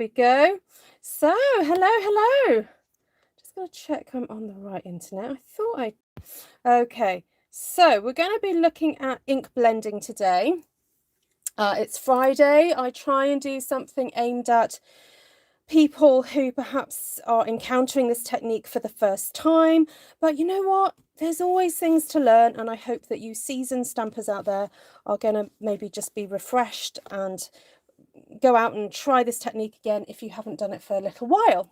we go. So, hello. Just going to check I'm on the right internet. I thought Okay, so we're going to be looking at ink blending today. It's Friday. I try and do something aimed at people who perhaps are encountering this technique for the first time. But you know what? There's always things to learn, and I hope that you seasoned stampers out there are going to maybe just be refreshed and go out and try this technique again if you haven't done it for a little while.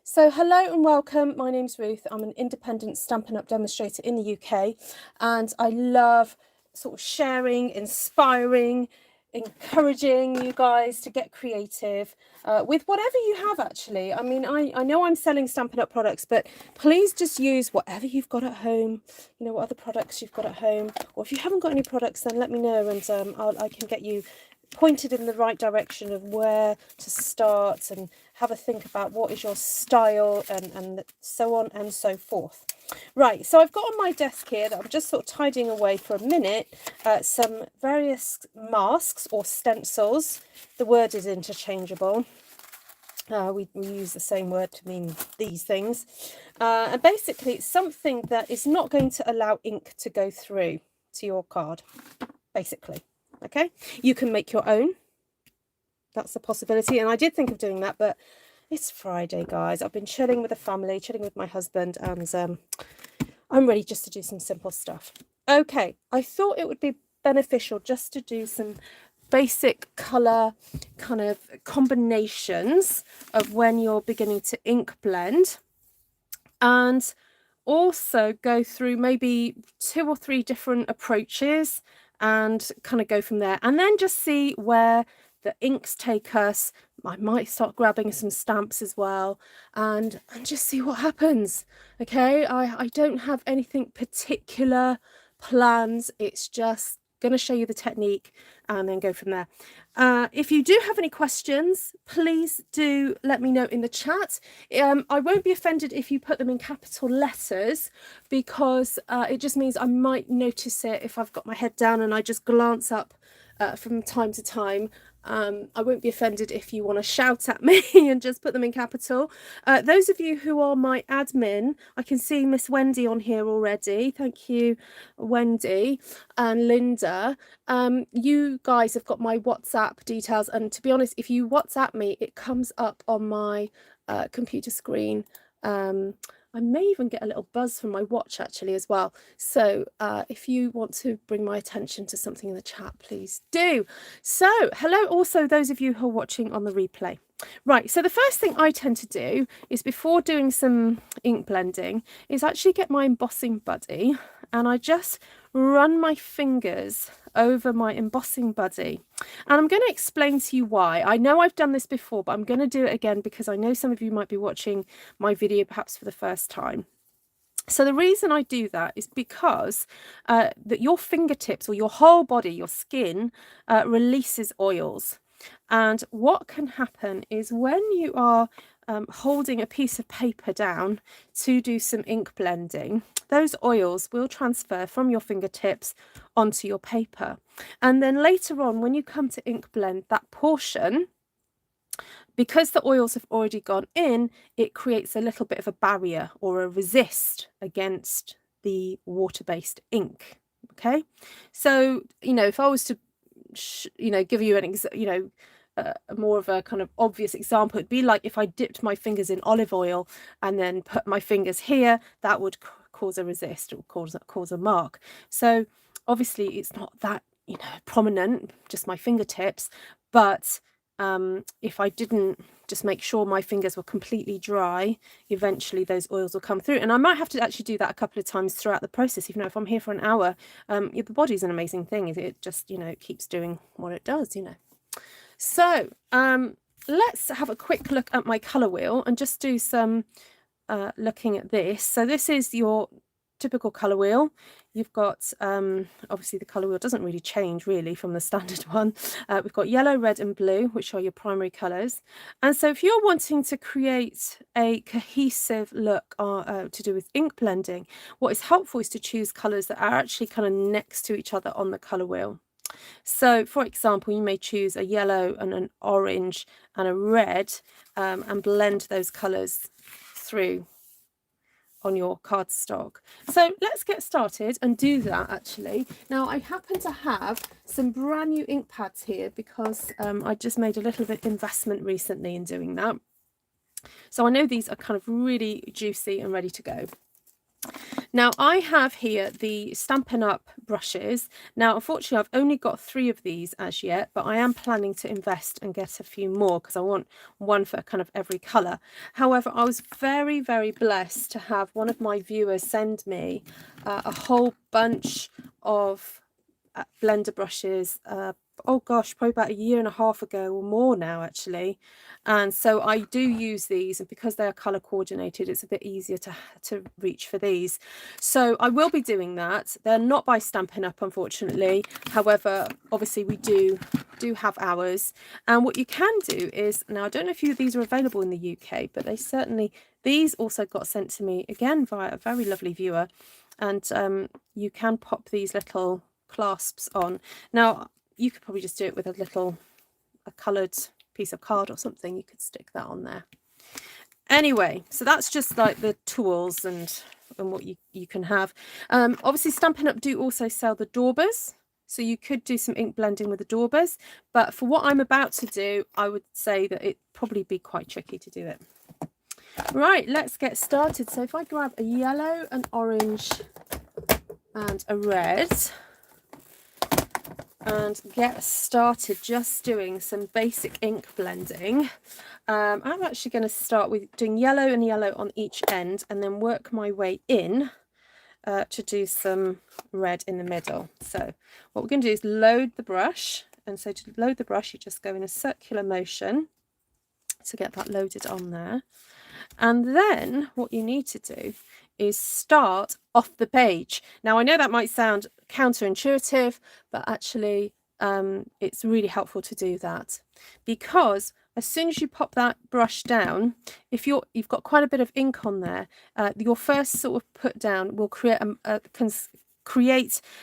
So hello and welcome. My name's Ruth. I'm an independent Stampin' Up! Demonstrator in the UK, and I love sort of sharing, inspiring, encouraging you guys to get creative with whatever you have, actually. I mean, I know I'm selling Stampin' Up! Products, but please just use whatever you've got at home, you know, what other products you've got at home, or if you haven't got any products, then let me know, and I can get you pointed in the right direction of where to start and have a think about what is your style and so on and so forth. Right, so I've got on my desk here that I'm just sort of tidying away for a minute some various masks or stencils. The word is interchangeable. We use the same word to mean these things. And basically it's something that is not going to allow ink to go through to your card, basically. Okay, you can make your own. That's a possibility, and I did think of doing that, but it's Friday, guys. I've been chilling with the family, chilling with my husband, and I'm ready just to do some simple stuff. Okay, I thought it would be beneficial just to do some basic colour kind of combinations of when you're beginning to ink blend, and also go through maybe 2 or 3 different approaches and kind of go from there, and then just see where the inks take us. I might start grabbing some stamps as well and just see what happens. Okay, I don't have anything particular plans. It's just going to show you the technique and then go from there. If you do have any questions, please do let me know in the chat. I won't be offended if you put them in capital letters, because it just means I might notice it if I've got my head down and I just glance up from time to time. I won't be offended if you want to shout at me and just put them in capital. Those of you who are my admin, I can see Miss Wendy on here already. Thank you, Wendy and Linda. You guys have got my WhatsApp details, and to be honest, if you WhatsApp me, it comes up on my computer screen. I may even get a little buzz from my watch actually as well. So if you want to bring my attention to something in the chat, please do. So hello also those of you who are watching on the replay. Right, so the first thing I tend to do is, before doing some ink blending, is actually get my embossing buddy, and I just run my fingers over my embossing buddy. And I'm going to explain to you why. I know I've done this before, but I'm going to do it again because I know some of you might be watching my video perhaps for the first time. So the reason I do that is because that your fingertips, or your whole body, your skin, releases oils. And what can happen is, when you are holding a piece of paper down to do some ink blending, those oils will transfer from your fingertips onto your paper. And then later on, when you come to ink blend that portion, because the oils have already gone in, it creates a little bit of a barrier or a resist against the water-based ink. Okay, so if I was to give you an more of a kind of obvious example, it'd be like if I dipped my fingers in olive oil and then put my fingers here, that would cause a resist or cause a mark. So obviously it's not that prominent, just my fingertips, but if I didn't just make sure my fingers were completely dry, eventually those oils will come through. And I might have to actually do that a couple of times throughout the process. Even if I'm here for an hour, the body's an amazing thing. It just it keeps doing what it does. So let's have a quick look at my colour wheel and just do some looking at this. So this is your typical colour wheel. You've got obviously the colour wheel doesn't really change really from the standard one. We've got yellow, red and blue, which are your primary colours. And so if you're wanting to create a cohesive look to do with ink blending, what is helpful is to choose colours that are actually kind of next to each other on the colour wheel. So, for example, you may choose a yellow and an orange and a red and blend those colours through on your cardstock. So let's get started and do that actually. Now I happen to have some brand new ink pads here because I just made a little bit investment recently in doing that. So I know these are kind of really juicy and ready to go. Now I have here the Stampin' Up brushes. Now unfortunately I've only got 3 of these as yet, but I am planning to invest and get a few more because I want one for kind of every colour. However, I was very, very blessed to have one of my viewers send me a whole bunch of blender brushes, oh gosh, probably about 1.5 years ago or more now actually. And so I do use these, and because they are color coordinated, it's a bit easier to reach for these. So I will be doing that. They're not by Stampin' Up, unfortunately. However, obviously we do have ours. And what you can do is, now I don't know if these are available in the UK, but these also got sent to me again via a very lovely viewer. And you can pop these little clasps on. Now you could probably just do it with a coloured piece of card or something. You could stick that on there. Anyway, so that's just like the tools and what you can have. Obviously Stampin' Up do also sell the daubers, so you could do some ink blending with the daubers, but for what I'm about to do, I would say that it'd probably be quite tricky to do it. Right, let's get started. So if I grab a yellow, an orange and a red and get started just doing some basic ink blending. I'm actually going to start with doing yellow and yellow on each end and then work my way in to do some red in the middle. So what we're going to do is load the brush, and so to load the brush you just go in a circular motion to get that loaded on there. And then what you need to do is start off the page. Now I know that might sound counterintuitive, but actually it's really helpful to do that, because as soon as you pop that brush down, if you've got quite a bit of ink on there, your first sort of put down will create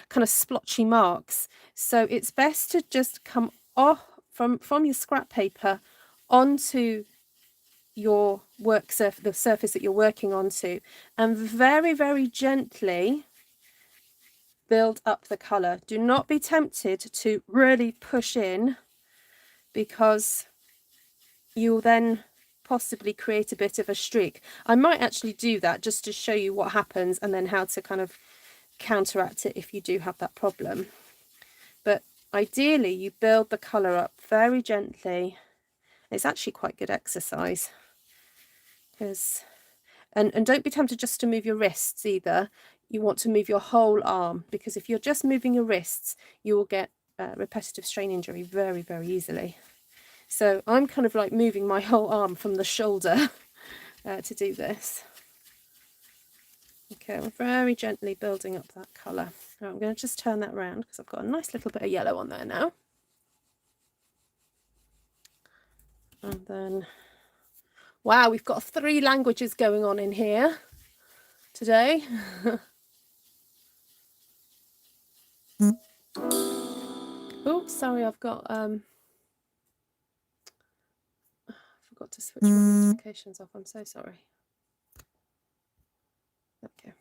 kind of splotchy marks. So it's best to just come off from your scrap paper onto your the surface that you're working onto, and very, very gently build up the colour. Do not be tempted to really push in, because you'll then possibly create a bit of a streak. I might actually do that just to show you what happens and then how to kind of counteract it if you do have that problem. But ideally you build the colour up very gently. It's actually quite good exercise. And don't be tempted just to move your wrists either. You want to move your whole arm, because if you're just moving your wrists, you will get repetitive strain injury very, very easily. So I'm kind of like moving my whole arm from the shoulder to do this. Okay, I'm very gently building up that colour. Now I'm going to just turn that around because I've got a nice little bit of yellow on there now. And then, wow, we've got 3 languages going on in here today. Oh, sorry, I've got I forgot to switch my notifications off. I'm so sorry. Okay.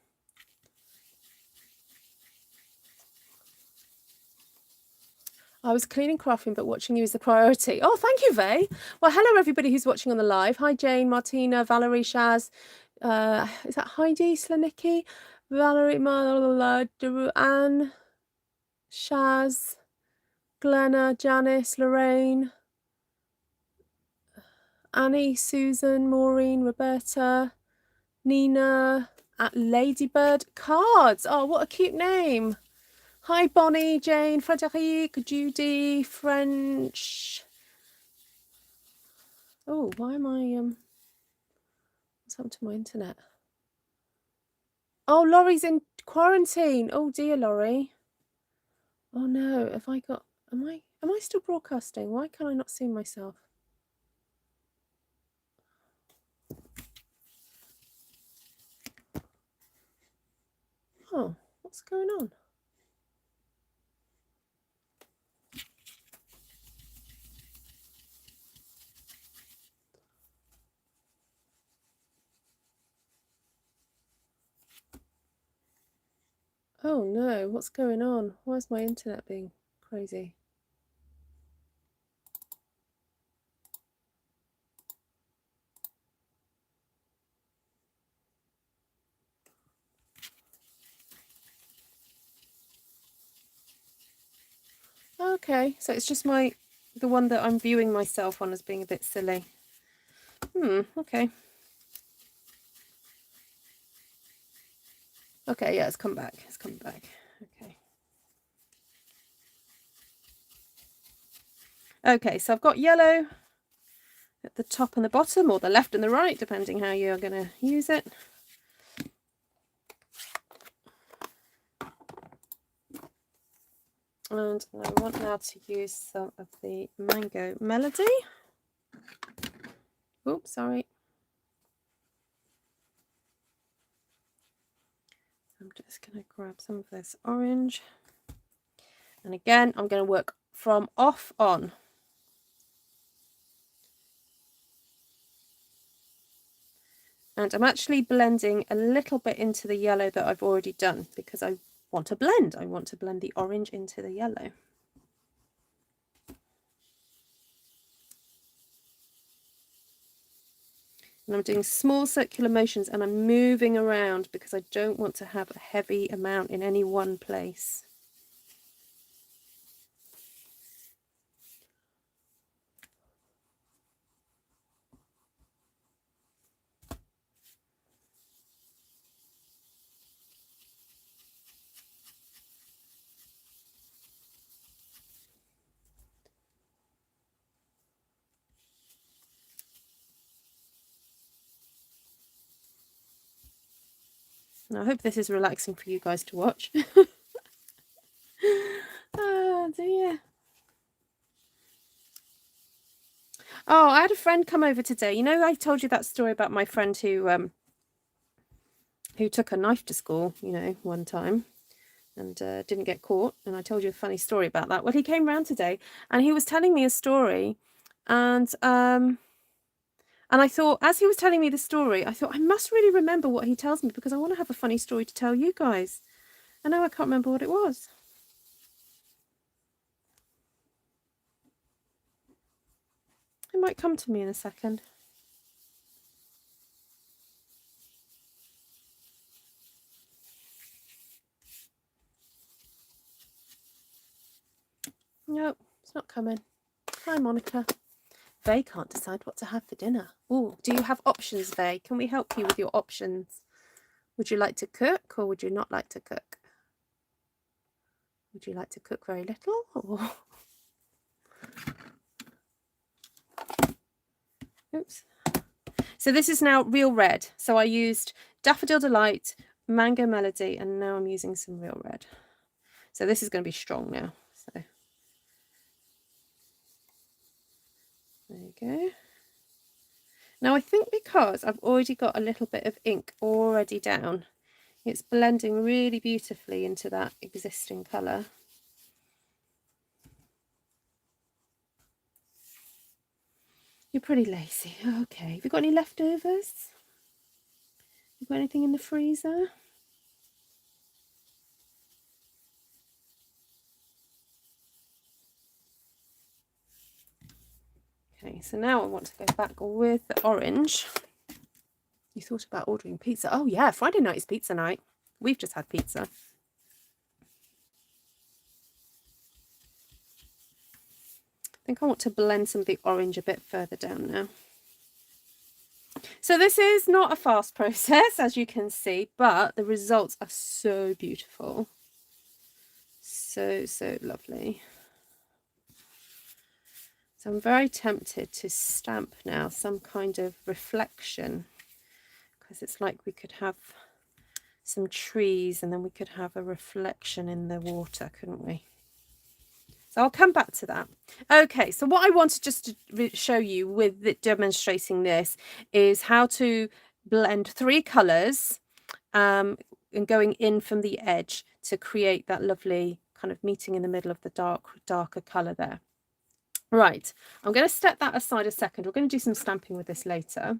I was cleaning, crafting, but watching you is the priority. Oh, thank you, Vay. Well, hello, everybody who's watching on the live. Hi, Jane, Martina, Valerie, Shaz. Is that Heidi, Slanicki, Valerie, Anne, Shaz, Glenna, Janice, Lorraine, Annie, Susan, Maureen, Roberta, Nina, at Ladybird Cards. Oh, what a cute name. Hi, Bonnie, Jane, Frederic, Judy, French. Oh, why am I, what's happened to my internet? Oh, Laurie's in quarantine. Oh dear, Laurie. Oh no, have I got, am I still broadcasting? Why can I not see myself? Oh, what's going on? Oh no, what's going on? Why is my internet being crazy? Okay, so it's just the one that I'm viewing myself on as being a bit silly. Okay. Okay, yeah, it's come back. It's come back. Okay. Okay, so I've got yellow at the top and the bottom, or the left and the right, depending how you're going to use it. And I want now to use some of the Mango Melody. Oops, sorry. I'm just going to grab some of this orange. And again, I'm going to work from off on. And I'm actually blending a little bit into the yellow that I've already done because I want to blend. I want to blend the orange into the yellow. And I'm doing small circular motions and I'm moving around because I don't want to have a heavy amount in any one place. Now, I hope this is relaxing for you guys to watch. Oh dear. Oh, I had a friend come over today. You know, I told you that story about my friend who took a knife to school, you know, one time and didn't get caught. And I told you a funny story about that. Well, he came round today and he was telling me a story, and I thought, as he was telling me the story, I thought I must really remember what he tells me because I want to have a funny story to tell you guys. And now I can't remember what it was. It might come to me in a second. Nope, it's not coming. Hi, Monica. Vay can't decide what to have for dinner. Oh, do you have options, Vay? Can we help you with your options? Would you like to cook or would you not like to cook? Would you like to cook very little or... Oops. So this is now real red. So I used Daffodil Delight, Mango Melody, and now I'm using some real red. So this is going to be strong now. So there you go. Now I think because I've already got a little bit of ink already down, it's blending really beautifully into that existing colour. You're pretty lazy. Okay. Have you got any leftovers? You got anything in the freezer? Okay, so now I want to go back with the orange. You thought about ordering pizza? Oh yeah, Friday night is pizza night. We've just had pizza. I think I want to blend some of the orange a bit further down now. So this is not a fast process, as you can see, but the results are so beautiful. So, so lovely. So I'm very tempted to stamp now some kind of reflection, because it's like we could have some trees and then we could have a reflection in the water, couldn't we? So I'll come back to that. Okay, so what I wanted just to show you with demonstrating this is how to blend 3 colours and going in from the edge to create that lovely kind of meeting in the middle of the darker colour there. Right, I'm going to step that aside a second. We're going to do some stamping with this later.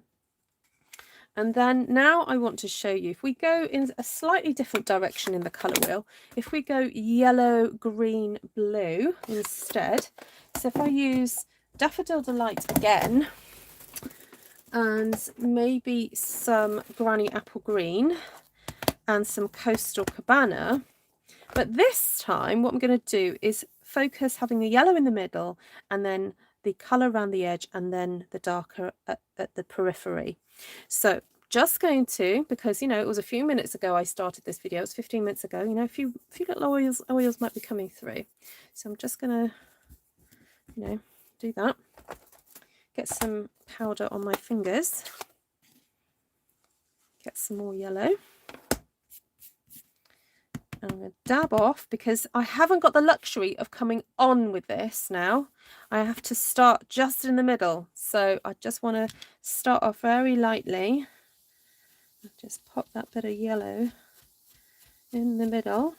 And then now I want to show you, if we go in a slightly different direction in the colour wheel, if we go yellow, green, blue instead. So if I use Daffodil Delight again, and maybe some Granny Apple Green and some Coastal Cabana. But this time what I'm going to do is focus having the yellow in the middle and then the colour around the edge and then the darker at the periphery. So just going to, because you know it was a few minutes ago I started this video, it was 15 minutes ago, you know, a few little oils might be coming through. So I'm just going to, you know, do that. Get some powder on my fingers. Get some more yellow. I'm going to dab off because I haven't got the luxury of coming on with this now. I have to start just in the middle. So I just want to start off very lightly. Just pop that bit of yellow in the middle,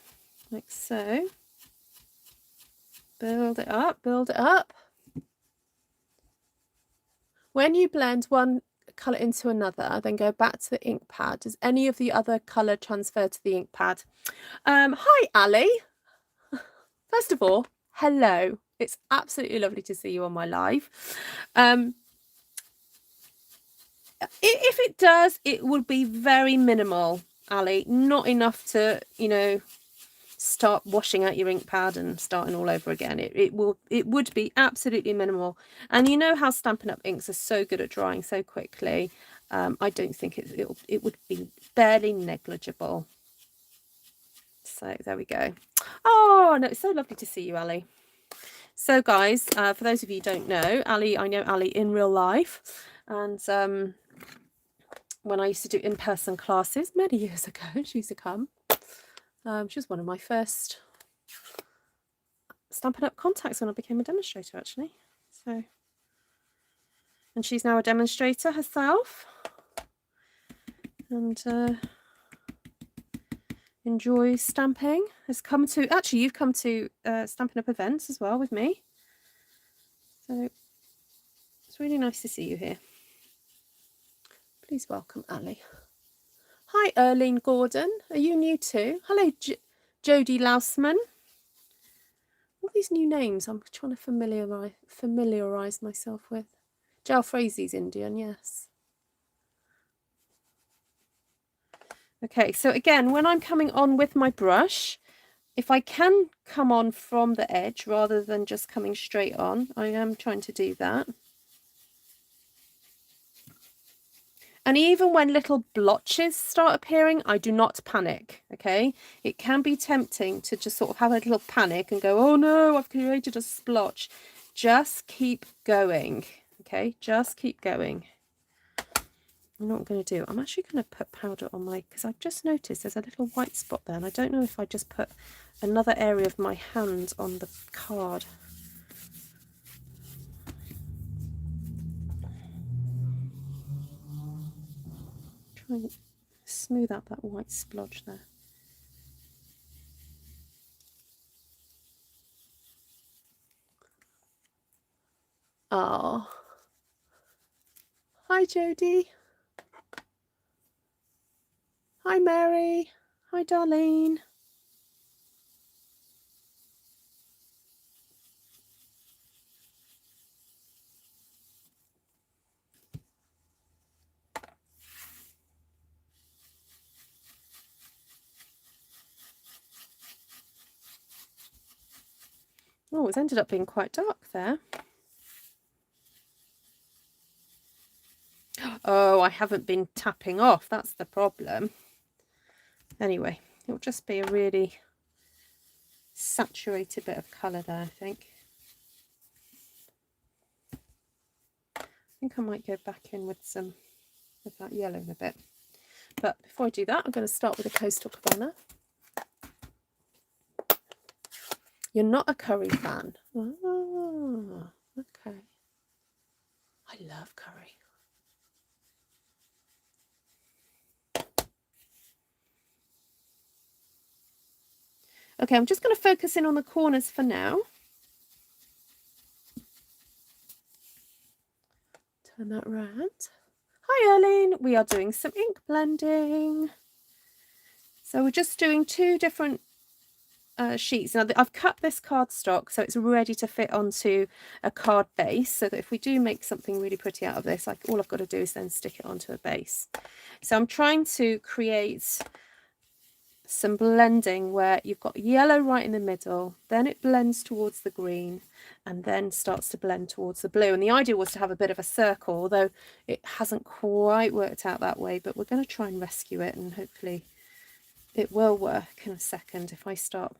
like so. Build it up, build it up. When you blend one colour into another, then go back to the ink pad. Does any of the other colour transfer to the ink pad? Hi, Ali. First of all, hello. It's absolutely lovely to see you on my live. If it does, it would be very minimal, Ali. Not enough to, you know, start washing out your ink pad and starting all over again. It would be absolutely minimal. And you know how Stampin' Up inks are so good at drying so quickly. I don't think it would be barely negligible. So there we go. Oh no, it's so lovely to see you, Ali. So guys, for those of you who don't know, Ali, I know Ali in real life, and when I used to do in-person classes many years ago, she used to come. She was one of my first Stampin' Up contacts when I became a demonstrator, actually. So, and she's now a demonstrator herself, and enjoys stamping. Has come to, actually, you've come to Stampin' Up events as well with me. So it's really nice to see you here. Please welcome Ali. Hi, Erlene Gordon. Are you new too? Hello, Jodie Lausman. All these new names I'm trying to familiarise myself with. Jal Frazie's Indian, yes. Okay, so again, when I'm coming on with my brush, if I can come on from the edge rather than just coming straight on, I am trying to do that. And even when little blotches start appearing, I do not panic, okay? It can be tempting to just sort of have a little panic and go, oh no, I've created a splotch. Just keep going, okay? Just keep going. I'm not going to do. I'm actually going to put powder on my, because I've just noticed there's a little white spot there, and I don't know if I just put another area of my hand on the card. Try and smooth out that white splodge there. Oh, hi Jodie. Hi Mary. Hi Darlene. Oh, it's ended up being quite dark there. Oh, I haven't been tapping off. That's the problem. Anyway, it'll just be a really saturated bit of colour there, I think. I think I might go back in with some of that yellow in a bit. But before I do that, I'm going to start with a Coastal Cabana. You're not a curry fan. Oh, okay. I love curry. Okay, I'm just going to focus in on the corners for now. Turn that around. Hi Eileen, we are doing some ink blending. So we're just doing two different sheets. Now I've cut this cardstock so it's ready to fit onto a card base, so that if we do make something really pretty out of this, like all I've got to do is then stick it onto a base. So I'm trying to create some blending where you've got yellow right in the middle, then it blends towards the green and then starts to blend towards the blue. And the idea was to have a bit of a circle, although it hasn't quite worked out that way, but we're going to try and rescue it, and hopefully it will work in a second if I start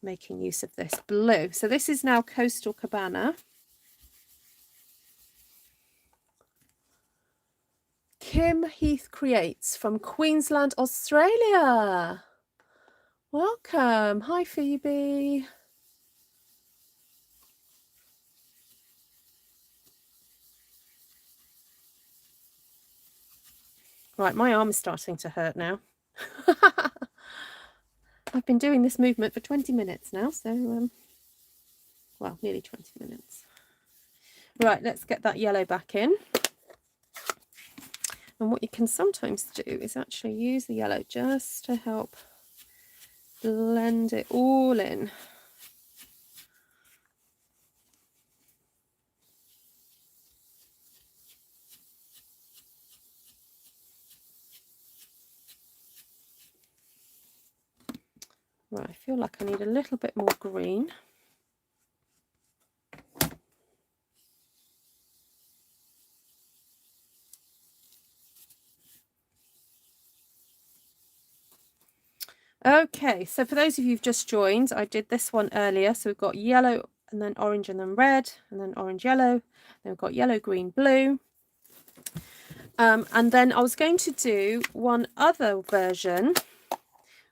making use of this blue. So this is now Coastal Cabana. Kim Heath Creates from Queensland, Australia. Welcome. Hi, Phoebe. Right, my arm is starting to hurt now. I've been doing this movement for 20 minutes now, so, well, nearly 20 minutes. Right, let's get that yellow back in. And what you can sometimes do is actually use the yellow just to help blend it all in. Right, I feel like I need a little bit more green. Okay, so for those of you who've just joined, I did this one earlier. So we've got yellow and then orange and then red and then orange, yellow. Then we've got yellow, green, blue. And then I was going to do one other version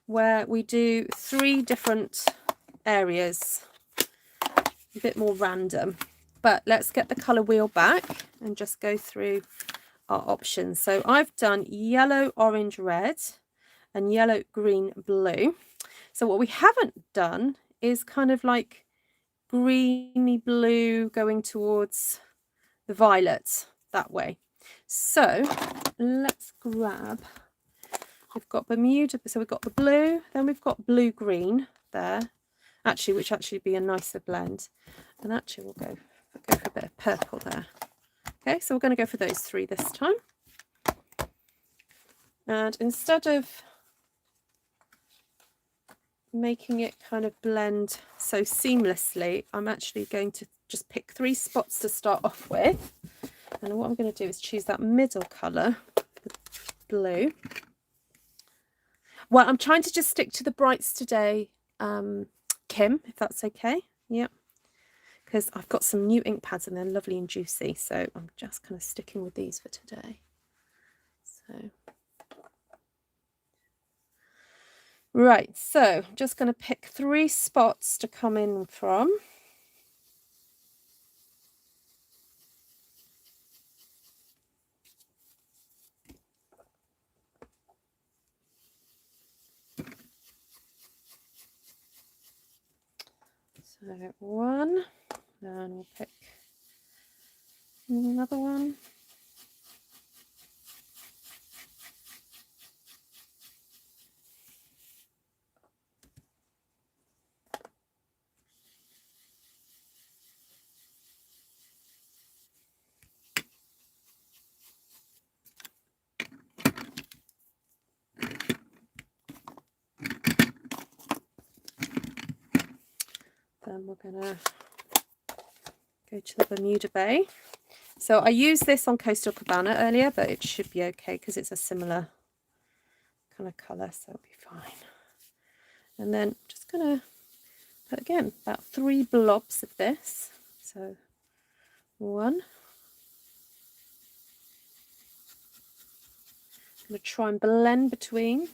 where we do 3 different areas, a bit more random. But let's get the colour wheel back and just go through our options. So I've done yellow, orange, red and yellow, green, blue. So what we haven't done is kind of like greeny blue going towards the violet that way. So let's grab, we've got Bermuda, so we've got the blue, then we've got blue green there, actually, which actually be a nicer blend. And actually we'll go for a bit of purple there. Okay, so we're going to go for those 3 this time. And instead of making it kind of blend so seamlessly, I'm actually going to just pick 3 spots to start off with. And what I'm going to do is choose that middle colour, the blue. Well, I'm trying to just stick to the brights today, Kim, if that's okay. Yeah, because I've got some new ink pads and they're lovely and juicy, so I'm just kind of sticking with these for today. So right, so I'm just going to pick 3 spots to come in from. So 1, then we'll pick another one. Then we're going to go to the Bermuda Bay. So I used this on Coastal Cabana earlier, but it should be okay because it's a similar kind of colour, so it'll be fine. And then I'm just going to put, again, about 3 blobs of this. So 1. I'm going to try and blend between.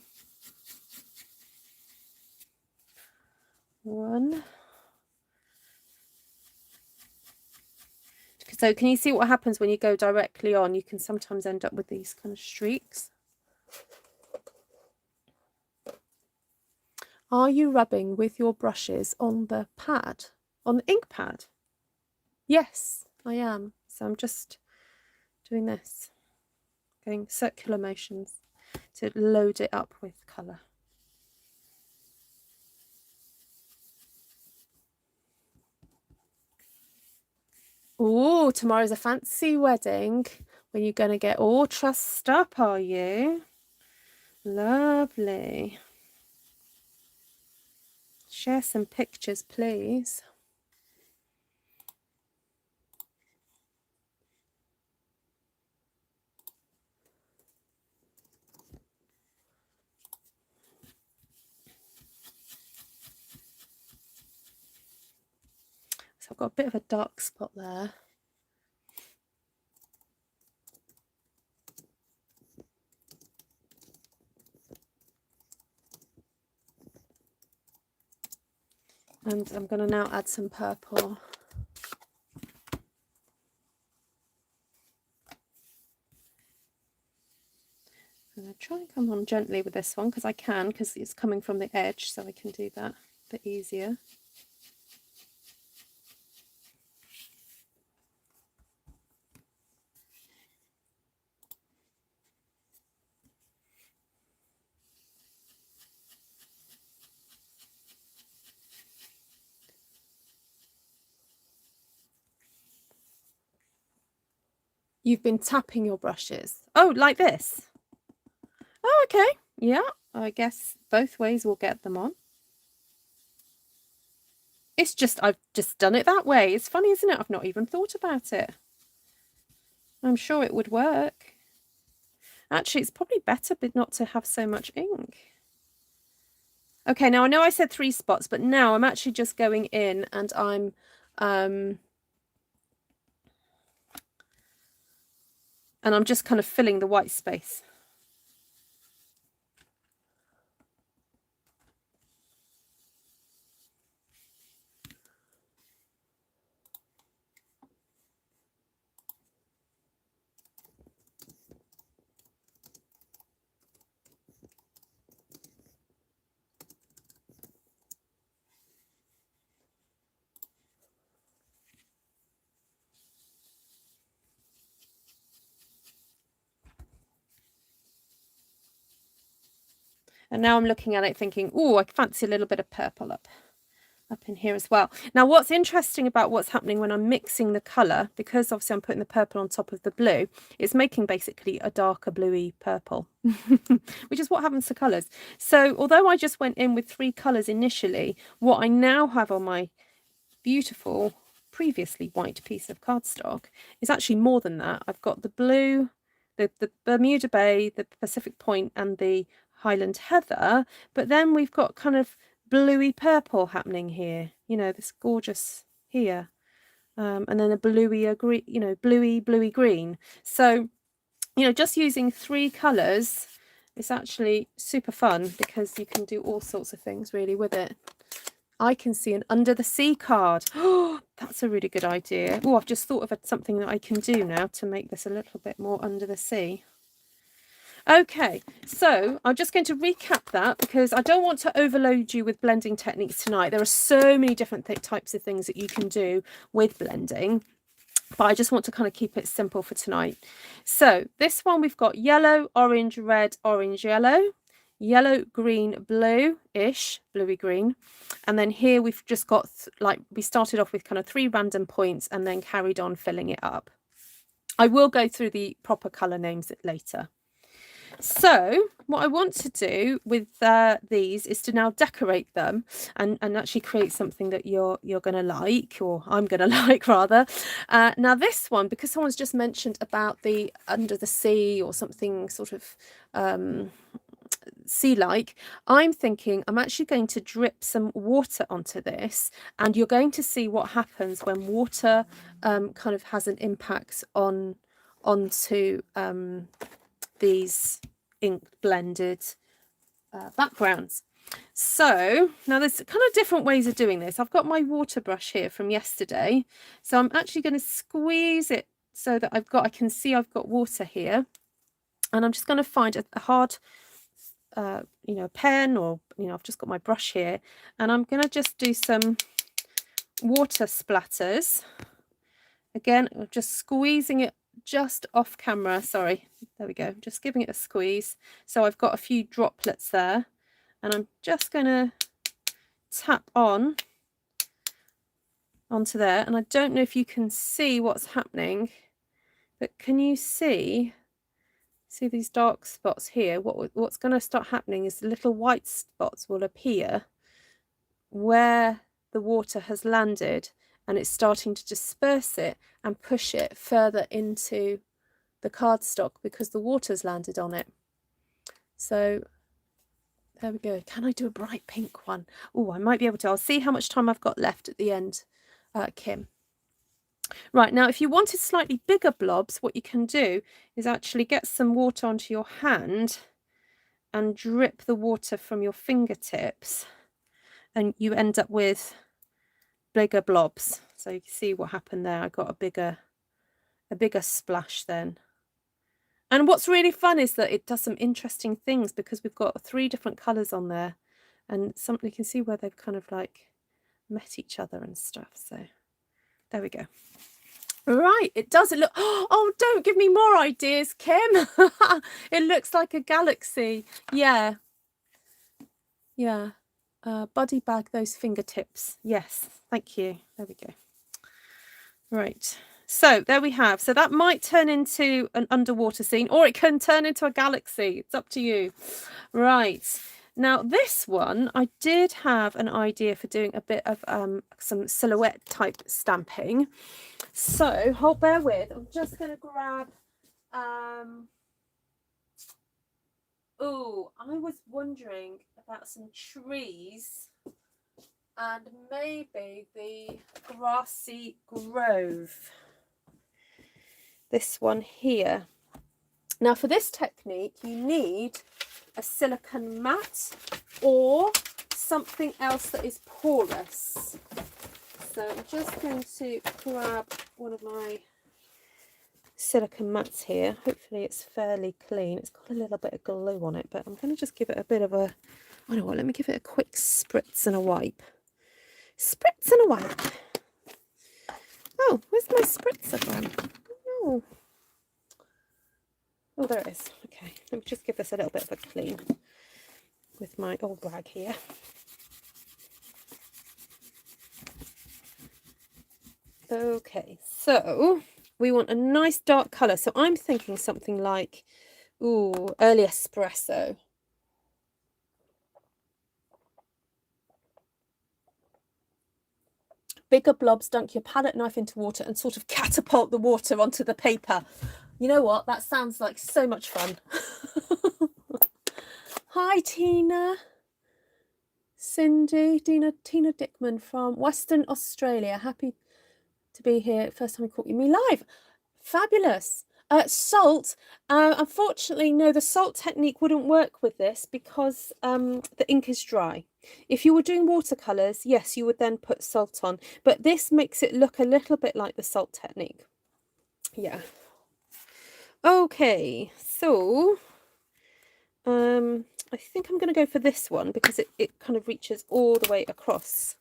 1. So can you see what happens when you go directly on? You can sometimes end up with these kind of streaks. Are you rubbing with your brushes on the pad, on the ink pad? Yes, I am. So I'm just doing this. going circular motions to load it up with colour. Oh, tomorrow's a fancy wedding where you're going to get all trussed up, are you? Lovely. Share some pictures, please. So I've got a bit of a dark spot there. And I'm going to now add some purple. I'm going to try and come on gently with this one because I can, because it's coming from the edge, so I can do that a bit easier. You've been tapping your brushes. Oh, like this? Oh, okay. Yeah, I guess both ways will get them on. It's just, I've just done it that way. It's funny, isn't it? I've not even thought about it. I'm sure it would work. Actually, it's probably better but not to have so much ink. Okay, now I know I said 3 spots, but now I'm actually just going in and I'm just kind of filling the white space. And now I'm looking at it thinking, oh, I fancy a little bit of purple up in here as well. Now, what's interesting about what's happening when I'm mixing the colour, because obviously I'm putting the purple on top of the blue, it's making basically a darker bluey purple, which is what happens to colours. So although I just went in with 3 colours initially, what I now have on my beautiful previously white piece of cardstock is actually more than that. I've got the blue, the Bermuda Bay, the Pacific Point and the Highland Heather, but then we've got kind of bluey purple happening here, you know, this gorgeous here, and then a bluey green, you know, bluey green. So, you know, just using 3 colours is actually super fun because you can do all sorts of things really with it. I can see an under the sea card. Oh, that's a really good idea. Oh, I've just thought of something that I can do now to make this a little bit more under the sea. Okay, so I'm just going to recap that because I don't want to overload you with blending techniques tonight. There are so many different types of things that you can do with blending, but I just want to kind of keep it simple for tonight. So this one we've got yellow, orange, red, orange, yellow, green, blue-ish, bluey green. And then here we've just got, like, we started off with kind of 3 random points and then carried on filling it up. I will go through the proper colour names later. So what I want to do with these is to now decorate them and actually create something that you're going to like, or I'm going to like rather. Now this one, because someone's just mentioned about the under the sea or something sort of sea-like, I'm thinking I'm actually going to drip some water onto this, and you're going to see what happens when water kind of has an impact onto these ink blended backgrounds. So now there's kind of different ways of doing this. I've got my water brush here from yesterday, so I'm actually going to squeeze it so that I can see I've got water here, and I'm just going to find a hard you know, pen, or, you know, I've just got my brush here, and I'm going to just do some water splatters. Again, just squeezing it just off camera. Sorry, there we go. Just giving it a squeeze. So I've got a few droplets there, and I'm just going to tap onto there. And I don't know if you can see what's happening, but can you see these dark spots here? What's going to start happening is the little white spots will appear where the water has landed, and it's starting to disperse it and push it further into the cardstock because the water's landed on it. So there we go. Can I do a bright pink one? Oh, I might be able to. I'll see how much time I've got left at the end, Kim. Right, now if you wanted slightly bigger blobs, what you can do is actually get some water onto your hand and drip the water from your fingertips, and you end up with bigger blobs. So you can see what happened there. I got a bigger splash then. And what's really fun is that it does some interesting things because we've got 3 different colours on there, and you can see where they've kind of like met each other and stuff. So there we go. Right, it does. It look. Oh, don't give me more ideas, Kim. It looks like a galaxy. Yeah. Buddy bag those fingertips. Yes, thank you. There we go. Right, so there we have. So that might turn into an underwater scene, or it can turn into a galaxy. It's up to you. Right, now this one, I did have an idea for doing a bit of some silhouette type stamping. So bear with. I'm just going to grab. Oh, I was wondering about some trees and maybe the Grassy Grove. This one here. Now for this technique, you need a silicone mat or something else that is porous. So I'm just going to grab one of my silicone mats here. Hopefully it's fairly clean. It's got a little bit of glue on it, but I'm going to just give it a bit of a, I don't know what, let me give it a quick spritz and a wipe. Spritz and a wipe. Oh, where's my spritzer gone? Oh. Oh, there it is. Okay, let me just give this a little bit of a clean with my old rag here. Okay, so we want a nice dark colour. So I'm thinking something like, ooh, early espresso. Bigger blobs, dunk your palette knife into water and sort of catapult the water onto the paper. You know what? That sounds like so much fun. Hi, Tina. Cindy, Tina Dickman from Western Australia. Happy to be here. First time I caught me live. Fabulous. Salt. Unfortunately, no, the salt technique wouldn't work with this because the ink is dry. If you were doing watercolours, yes, you would then put salt on. But this makes it look a little bit like the salt technique. Yeah. Okay, so I think I'm going to go for this one because it kind of reaches all the way across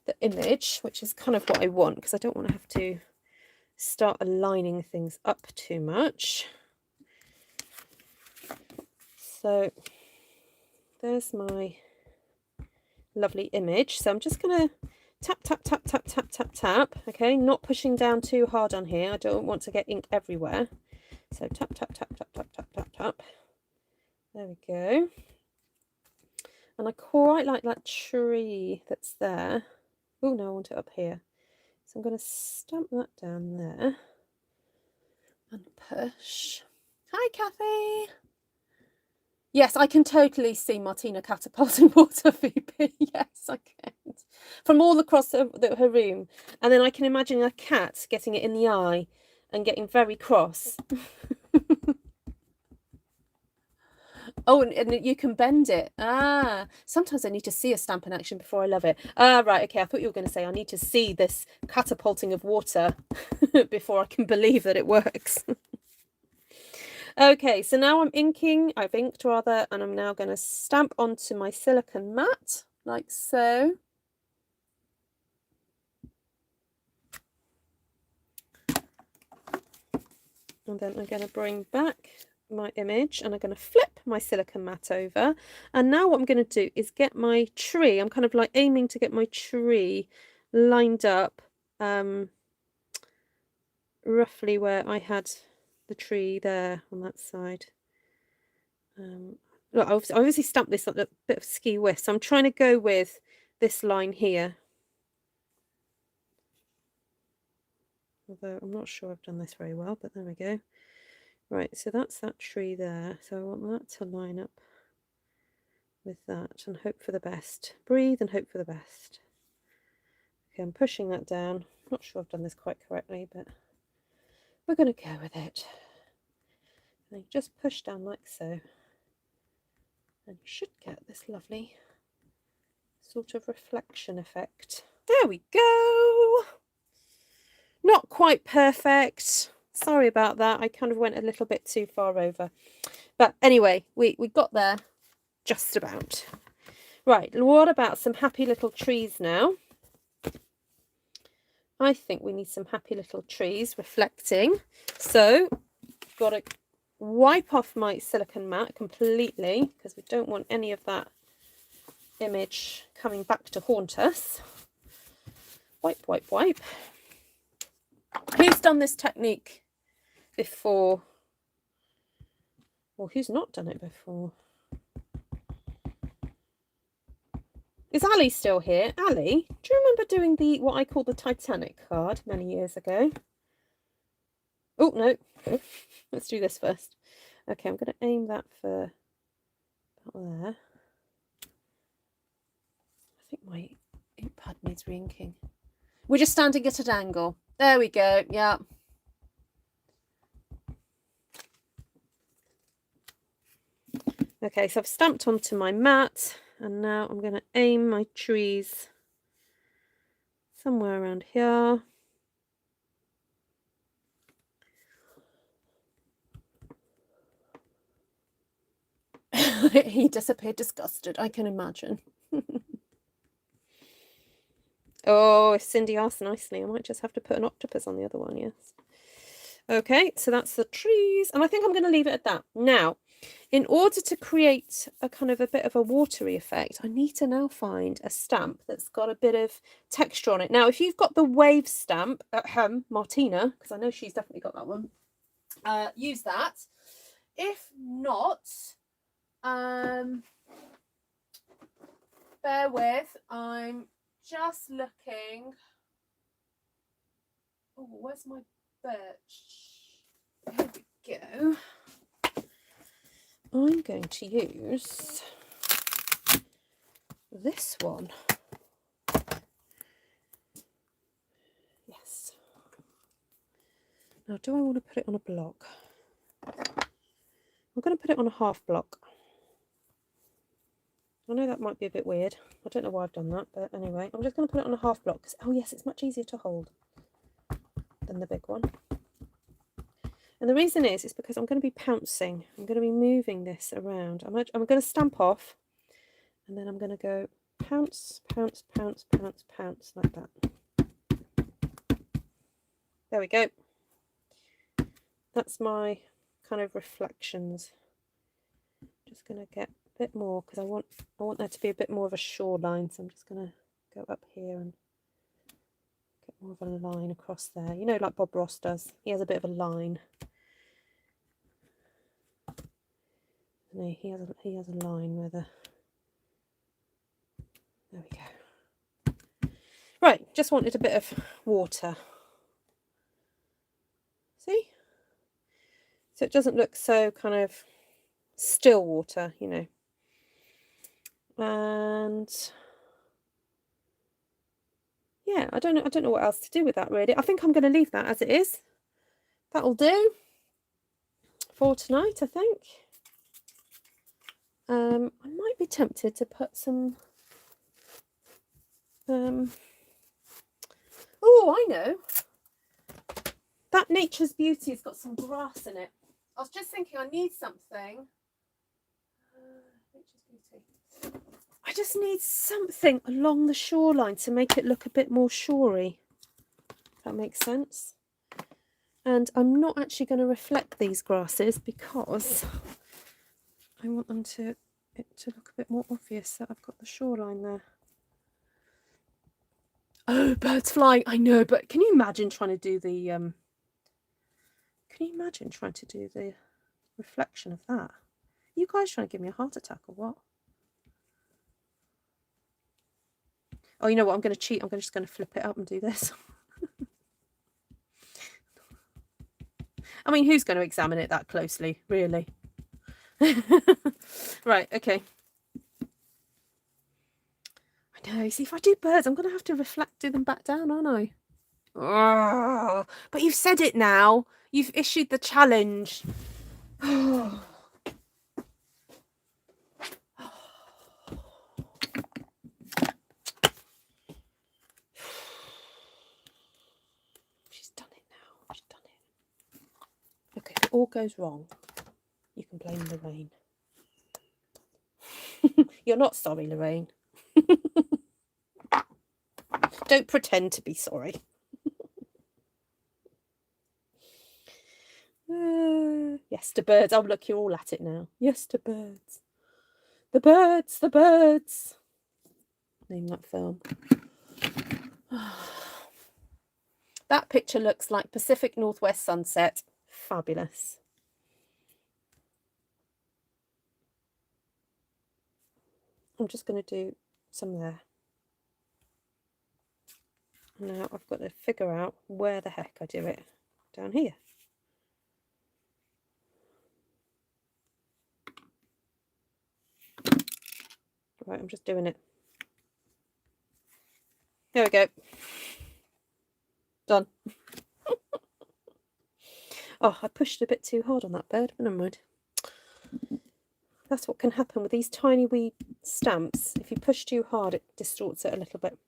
the image, which is kind of what I want because I don't want to have to start aligning things up too much. So there's my lovely image. So I'm just going to tap, tap, tap, tap, tap, tap, tap. Okay, not pushing down too hard on here. I don't want to get ink everywhere. So tap, tap, tap, tap, tap, tap, tap, tap. There we go. And I quite like that tree that's there. Oh no, I want it up here. So I'm going to stamp that down there and push. Hi, Kathy. Yes, I can totally see Martina catapulting water, VP. Yes, I can. From all across her room. And then I can imagine a cat getting it in the eye and getting very cross. Oh, and you can bend it. Ah, sometimes I need to see a stamp in action before I love it. Ah, right, okay. I thought you were going to say I need to see this catapulting of water before I can believe that it works. Okay, so now I've inked rather, and I'm now going to stamp onto my silicone mat, like so. And then I'm going to bring back my image and I'm going to flip my silicone mat over. And now what I'm going to do is get my tree. I'm kind of like aiming to get my tree lined up roughly where I had the tree there on that side. Look, I obviously stamped this on a bit of ski whisk, so I'm trying to go with this line here. Although I'm not sure I've done this very well, but there we go. Right, so that's that tree there. So I want that to line up with that and hope for the best. Breathe and hope for the best. Okay, I'm pushing that down. Not sure I've done this quite correctly, but we're going to go with it. And just push down like so. And you should get this lovely sort of reflection effect. There we go. Not quite perfect. Sorry about that. I kind of went a little bit too far over. But anyway, we got there just about. Right, what about some happy little trees now? I think we need some happy little trees reflecting. So, got to wipe off my silicone mat completely because we don't want any of that image coming back to haunt us. Wipe, wipe, wipe. Who's done this technique before? Or who's not done it before? Is Ali still here? Ali, do you remember doing the what I call the Titanic card many years ago? Oh, no. Let's do this first. Okay, I'm going to aim that for about there. I think my ink pad needs re-inking. We're just standing at an angle. There we go. Yeah. Okay, so I've stamped onto my mat and now I'm going to aim my trees somewhere around here. He disappeared disgusted, I can imagine. Oh, if Cindy asks nicely, I might just have to put an octopus on the other one, yes. Okay, so that's the trees, and I think I'm going to leave it at that. Now, in order to create a kind of a bit of a watery effect, I need to now find a stamp that's got a bit of texture on it. Now, if you've got the wave stamp at home, Martina, because I know she's definitely got that one, use that. If not, bear with, I'm just looking. Oh, where's my birch? Here we go. I'm going to use this one. Yes. Now, do I want to put it on a block? I'm going to put it on a half block. I know that might be a bit weird. I don't know why I've done that, but anyway, I'm just going to put it on a half block. Oh yes, it's much easier to hold than the big one. And the reason is because I'm going to be pouncing. I'm going to be moving this around. I'm going to stamp off, and then I'm going to go pounce, pounce, pounce, pounce, pounce, like that. There we go. That's my kind of reflections. Just going to get a bit more because I want there to be a bit more of a shoreline. So I'm just going to go up here and get more of a line across there. You know, like Bob Ross does. He has a bit of a line. No, he has a line where the. There we go. Right, just wanted a bit of water. See? So it doesn't look so kind of still water, you know. And yeah, I don't know what else to do with that really. I think I'm going to leave that as it is. That'll do for tonight, I think. I might be tempted to put some oh, I know. That Nature's Beauty has got some grass in it. I was just thinking I need something. Nature's Beauty. I just need something along the shoreline to make it look a bit more shorey. If that makes sense. And I'm not actually going to reflect these grasses because I want them to look a bit more obvious that I've got the shoreline there. Oh, birds flying! I know, but can you imagine trying to do the reflection of that? You guys trying to give me a heart attack or what? Oh, you know what? I'm going to cheat. I'm just going to flip it up and do this. I mean, who's going to examine it that closely, really? Right, okay. I know. See, if I do birds, I'm going to have to do them back down, aren't I? Oh, but you've said it now. You've issued the challenge. She's done it now. She's done it. Okay, if it all goes wrong, you can blame Lorraine. You're not sorry, Lorraine. Don't pretend to be sorry. Yes, to birds. Oh, look, you're all at it now. Yes, to birds. The birds, the birds. Name that film. That picture looks like Pacific Northwest sunset. Fabulous. I'm just going to do some there. Now I've got to figure out where the heck I do it. Down here. Right, I'm just doing it. There we go. Done. Oh, I pushed a bit too hard on that bird, but never mind. That's what can happen with these tiny wee stamps. If you push too hard, it distorts it a little bit.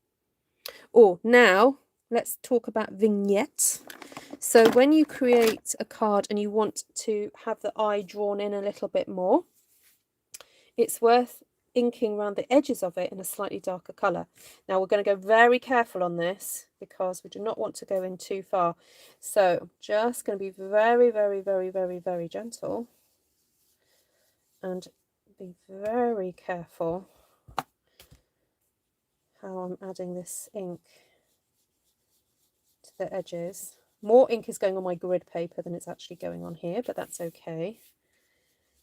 Oh, now let's talk about vignettes. So when you create a card and you want to have the eye drawn in a little bit more, it's worth inking around the edges of it in a slightly darker colour. Now we're going to go very careful on this because we do not want to go in too far. So I'm just going to be very, very, very, very, very gentle and be very careful how I'm adding this ink to the edges. More ink is going on my grid paper than it's actually going on here, but that's okay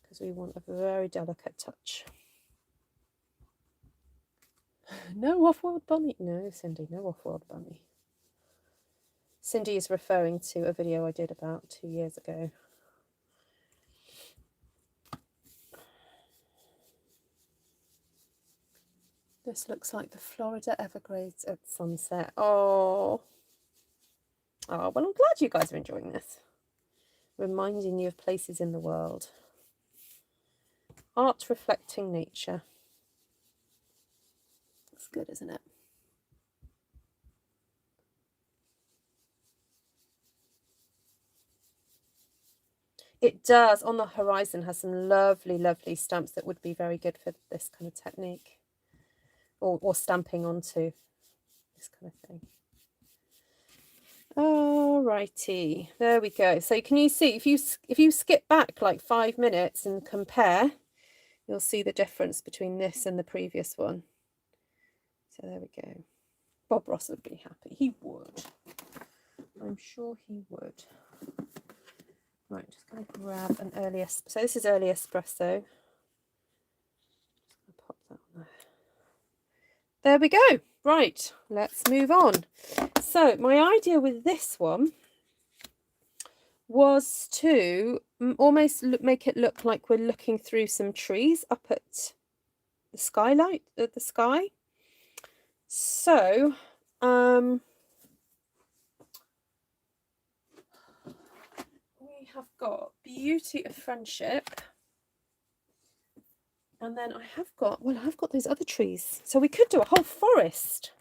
because we want a very delicate touch. No off-world bunny. No, Cindy, no off-world bunny. Cindy is referring to a video I did about 2 years ago. This looks like the Florida Everglades at sunset. Oh. Oh, well, I'm glad you guys are enjoying this. Reminding you of places in the world. Art reflecting nature. That's good, isn't it? It does. On the horizon has some lovely, lovely stamps that would be very good for this kind of technique. Or stamping onto this kind of thing. Alrighty, there we go. So can you see, if you skip back like 5 minutes and compare, you'll see the difference between this and the previous one. So there we go. Bob Ross would be happy. He would. I'm sure he would. Right, just going to grab an early espresso. So this is early espresso. Just going to pop that on there. There we go. Right, let's move on. So my idea with this one was to almost make it look like we're looking through some trees up at the skylight, at the sky. So we have got Beauty of Friendship. And then I've got those other trees. So we could do a whole forest.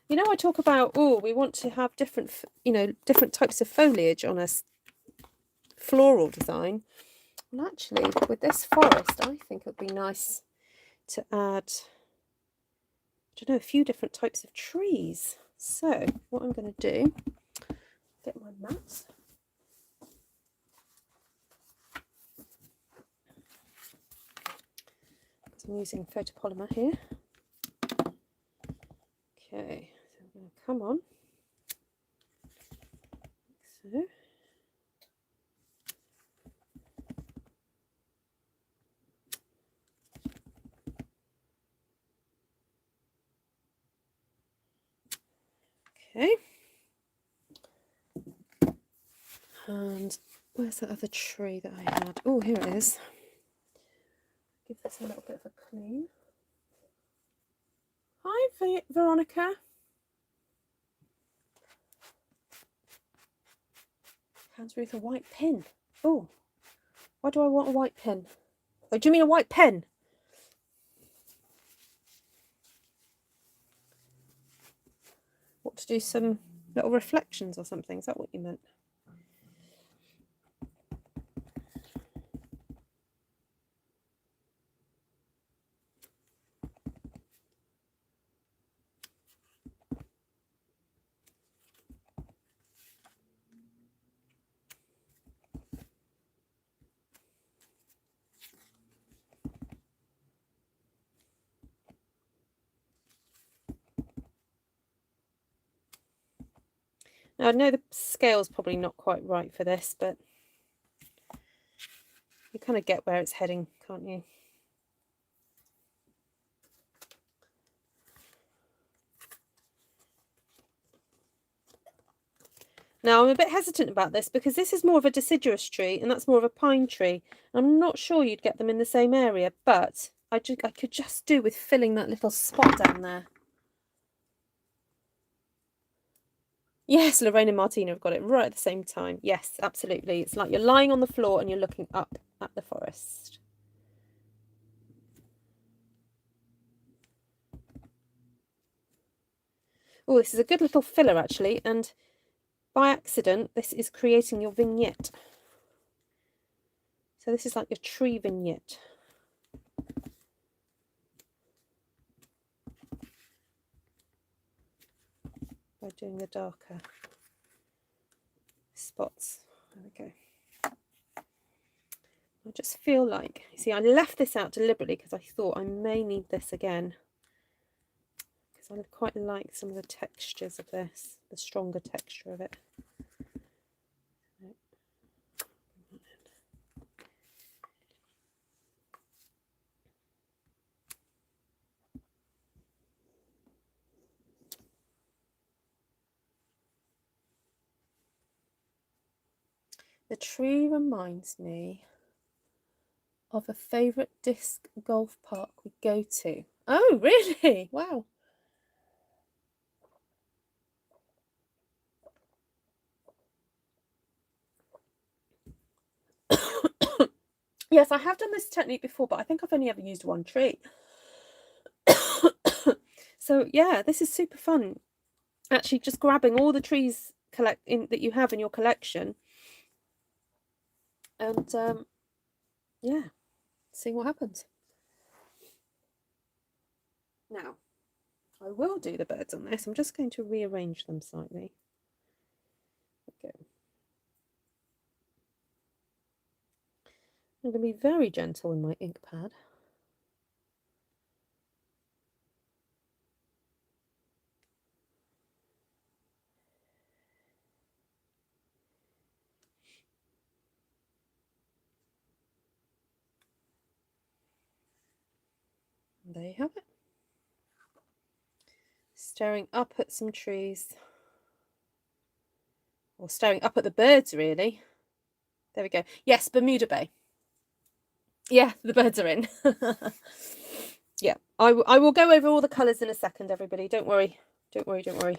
You know, I talk about, oh, we want to have different, different types of foliage on a floral design. Well, actually, with this forest, I think it would be nice to add, I don't know, a few different types of trees. So what I'm going to do, get my mat. I'm using photopolymer here. Okay, so I'm going to come on. Like so. Okay. And where's that other tree that I had? Oh, here it is. Give this a little bit of a clean. Hi, Veronica. Hands Ruth a white pen. Oh, why do I want a white pen? Oh, do you mean a white pen? What, to do some little reflections or something? Is that what you meant? Now, I know the scale's probably not quite right for this, but you kind of get where it's heading, can't you? Now, I'm a bit hesitant about this because this is more of a deciduous tree and that's more of a pine tree. I'm not sure you'd get them in the same area, but I could just do with filling that little spot down there. Yes, Lorraine and Martina have got it right at the same time. Yes, absolutely. It's like you're lying on the floor and you're looking up at the forest. Oh, this is a good little filler actually, and by accident, this is creating your vignette. So this is like your tree vignette. By doing the darker spots. There we go. I just feel like, you see, I left this out deliberately because I thought I may need this again. Because I quite like some of the textures of this, the stronger texture of it. The tree reminds me of a favourite disc golf park we go to. Oh, really? Wow. Yes, I have done this technique before, but I think I've only ever used one tree. So yeah, this is super fun. Actually, just grabbing all the trees that you have in your collection, and yeah, seeing what happens. Now, I will do the birds on this. I'm just going to rearrange them slightly. Okay. I'm going to be very gentle in my ink pad. And there you have it. Staring up at some trees. Or staring up at the birds, really. There we go. Yes, Bermuda Bay. Yeah, the birds are in. Yeah, I will go over all the colours in a second, everybody. Don't worry. Don't worry, don't worry.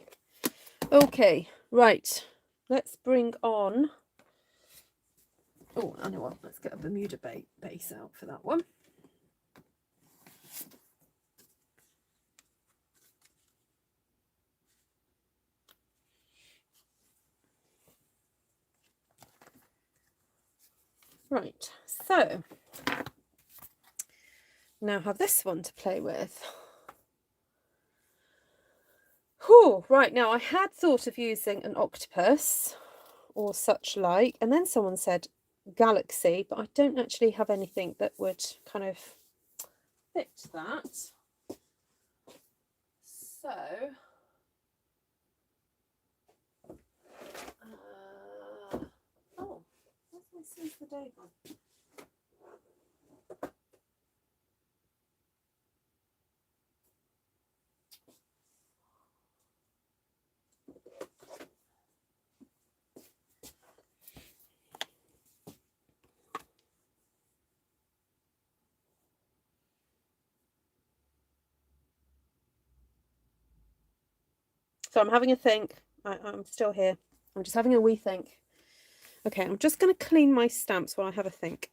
Okay, right. Let's bring on... Oh, I know what. Let's get a Bermuda Bay base out for that one. Right, so now have this one to play with. Whew, right, now I had thought of using an octopus or such like, and then someone said galaxy, but I don't actually have anything that would kind of, fit that. So, oh, where's the day gone? So I'm having a think. I'm still here. I'm just having a wee think. Okay, I'm just going to clean my stamps while I have a think.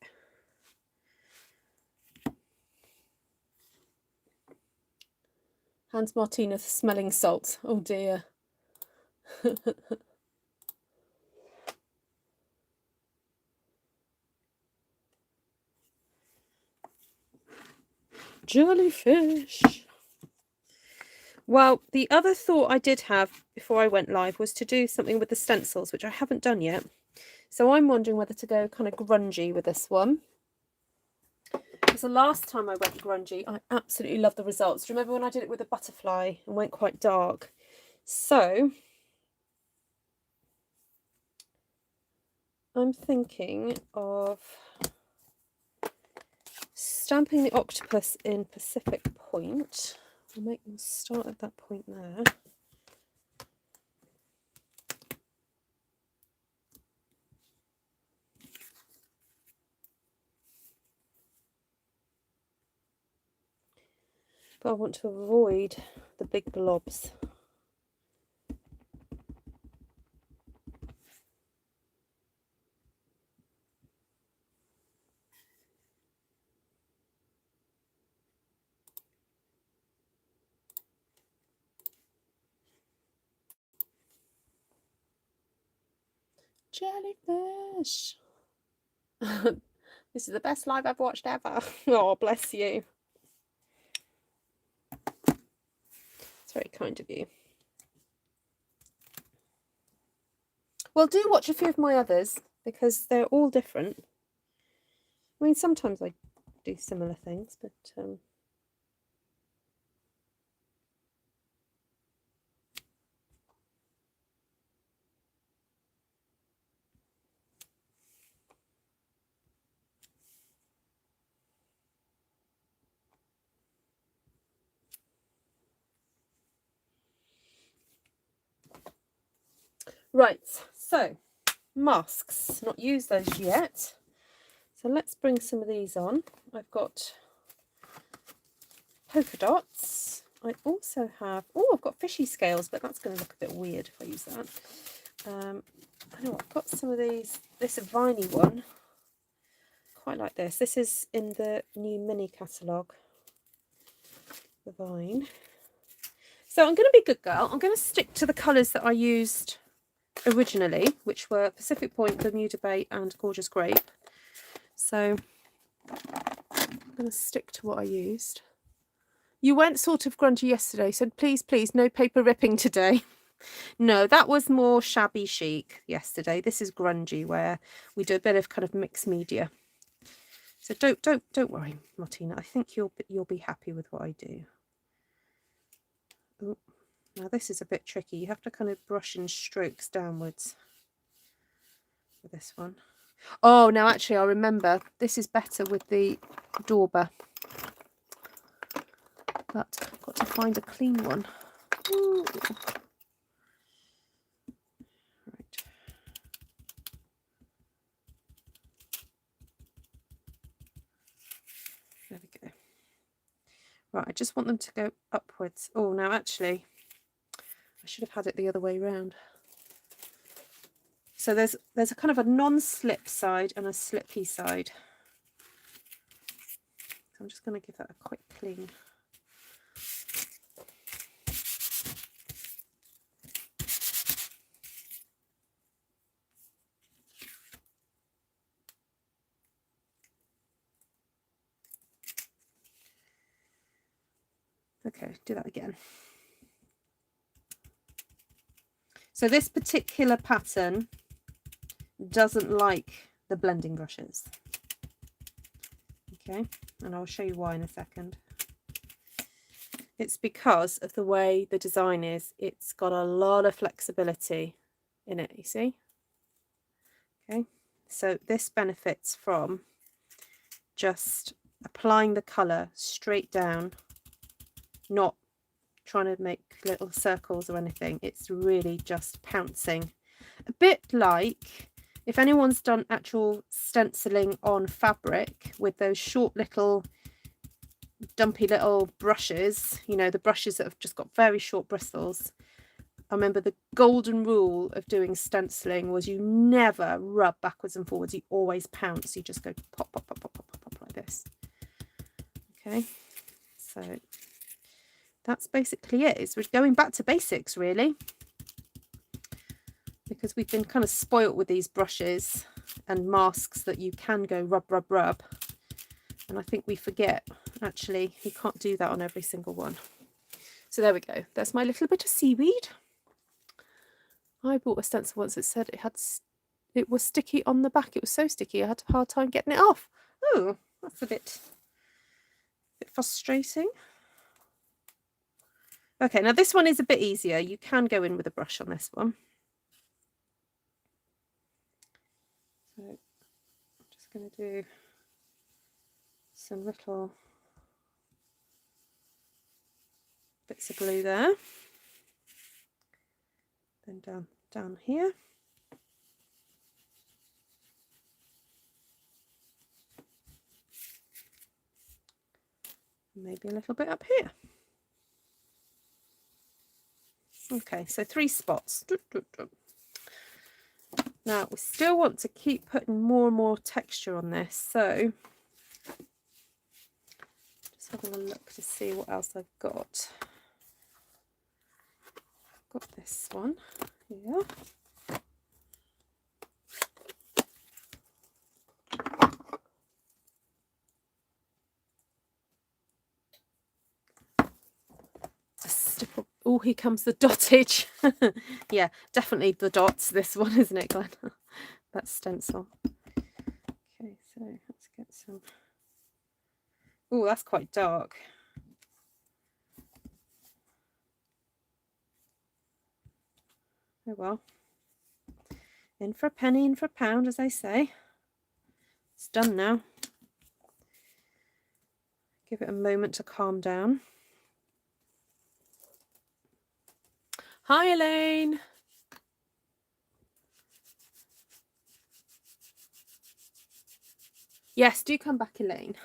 Hans Martinez smelling salt. Oh dear. Jellyfish. Well, the other thought I did have before I went live was to do something with the stencils, which I haven't done yet. So I'm wondering whether to go kind of grungy with this one. Because the last time I went grungy, I absolutely loved the results. Do you remember when I did it with a butterfly and went quite dark? So I'm thinking of stamping the octopus in Pacific Point. I'll make them start at that point there. But I want to avoid the big blobs. Jellyfish. This is the best live I've watched ever. Oh, bless you. It's very kind of you. Well, do watch a few of my others because they're all different. I mean, sometimes I do similar things, but right, so masks, not used those yet. So let's bring some of these on. I've got polka dots. I also have, oh, I've got fishy scales, but that's going to look a bit weird if I use that. I know I've got some of these, this viney one, quite like this. This is in the new mini catalogue, the vine. So I'm going to be a good girl. I'm going to stick to the colours that I used originally, which were Pacific Point, Bermuda Bay and Gorgeous Grape. So I'm going to stick to what I used. You went sort of grungy yesterday, so please, no paper ripping today. No, that was more shabby chic yesterday. This is grungy, where we do a bit of kind of mixed media. So don't worry, Martina. I think you'll be happy with what I do. Ooh. Now this is a bit tricky. You have to kind of brush in strokes downwards with this one. Oh, now actually I remember this is better with the dauber. But I've got to find a clean one. Ooh. Right. There we go. Right, I just want them to go upwards. Oh, now actually I should have had it the other way around. So there's a kind of a non-slip side and a slippy side. So I'm just going to give that a quick clean. Okay, do that again. So this particular pattern doesn't like the blending brushes. Okay, and I'll show you why in a second. It's because of the way the design is. It's got a lot of flexibility in it, you see? Okay, so this benefits from just applying the colour straight down, not trying to make little circles or anything. It's really just pouncing. A bit like if anyone's done actual stenciling on fabric with those short little dumpy little brushes, you know, the brushes that have just got very short bristles. I remember the golden rule of doing stenciling was you never rub backwards and forwards, you always pounce. You just go pop, pop, pop, pop, pop, pop, pop like this. Okay, so that's basically it. We're going back to basics, really, because we've been kind of spoilt with these brushes and masks that you can go rub, rub, rub. And I think we forget, actually, you can't do that on every single one. So there we go. That's my little bit of seaweed. I bought a stencil once that said it was sticky on the back. It was so sticky I had a hard time getting it off. Oh, that's a bit frustrating. Okay, now this one is a bit easier. You can go in with a brush on this one. So I'm just going to do some little bits of blue there. Then down here. Maybe a little bit up here. Okay, so 3 spots. Now we still want to keep putting more and more texture on this, so just having a look to see what else I've got. I've got this one here. Oh, here comes the dottage. Yeah, definitely the dots, this one, isn't it, Glenn? That stencil. Okay, so let's get some. Oh, that's quite dark. Oh well. In for a penny, in for a pound, as I say. It's done now. Give it a moment to calm down. Hi, Elaine. Yes, do come back, Elaine.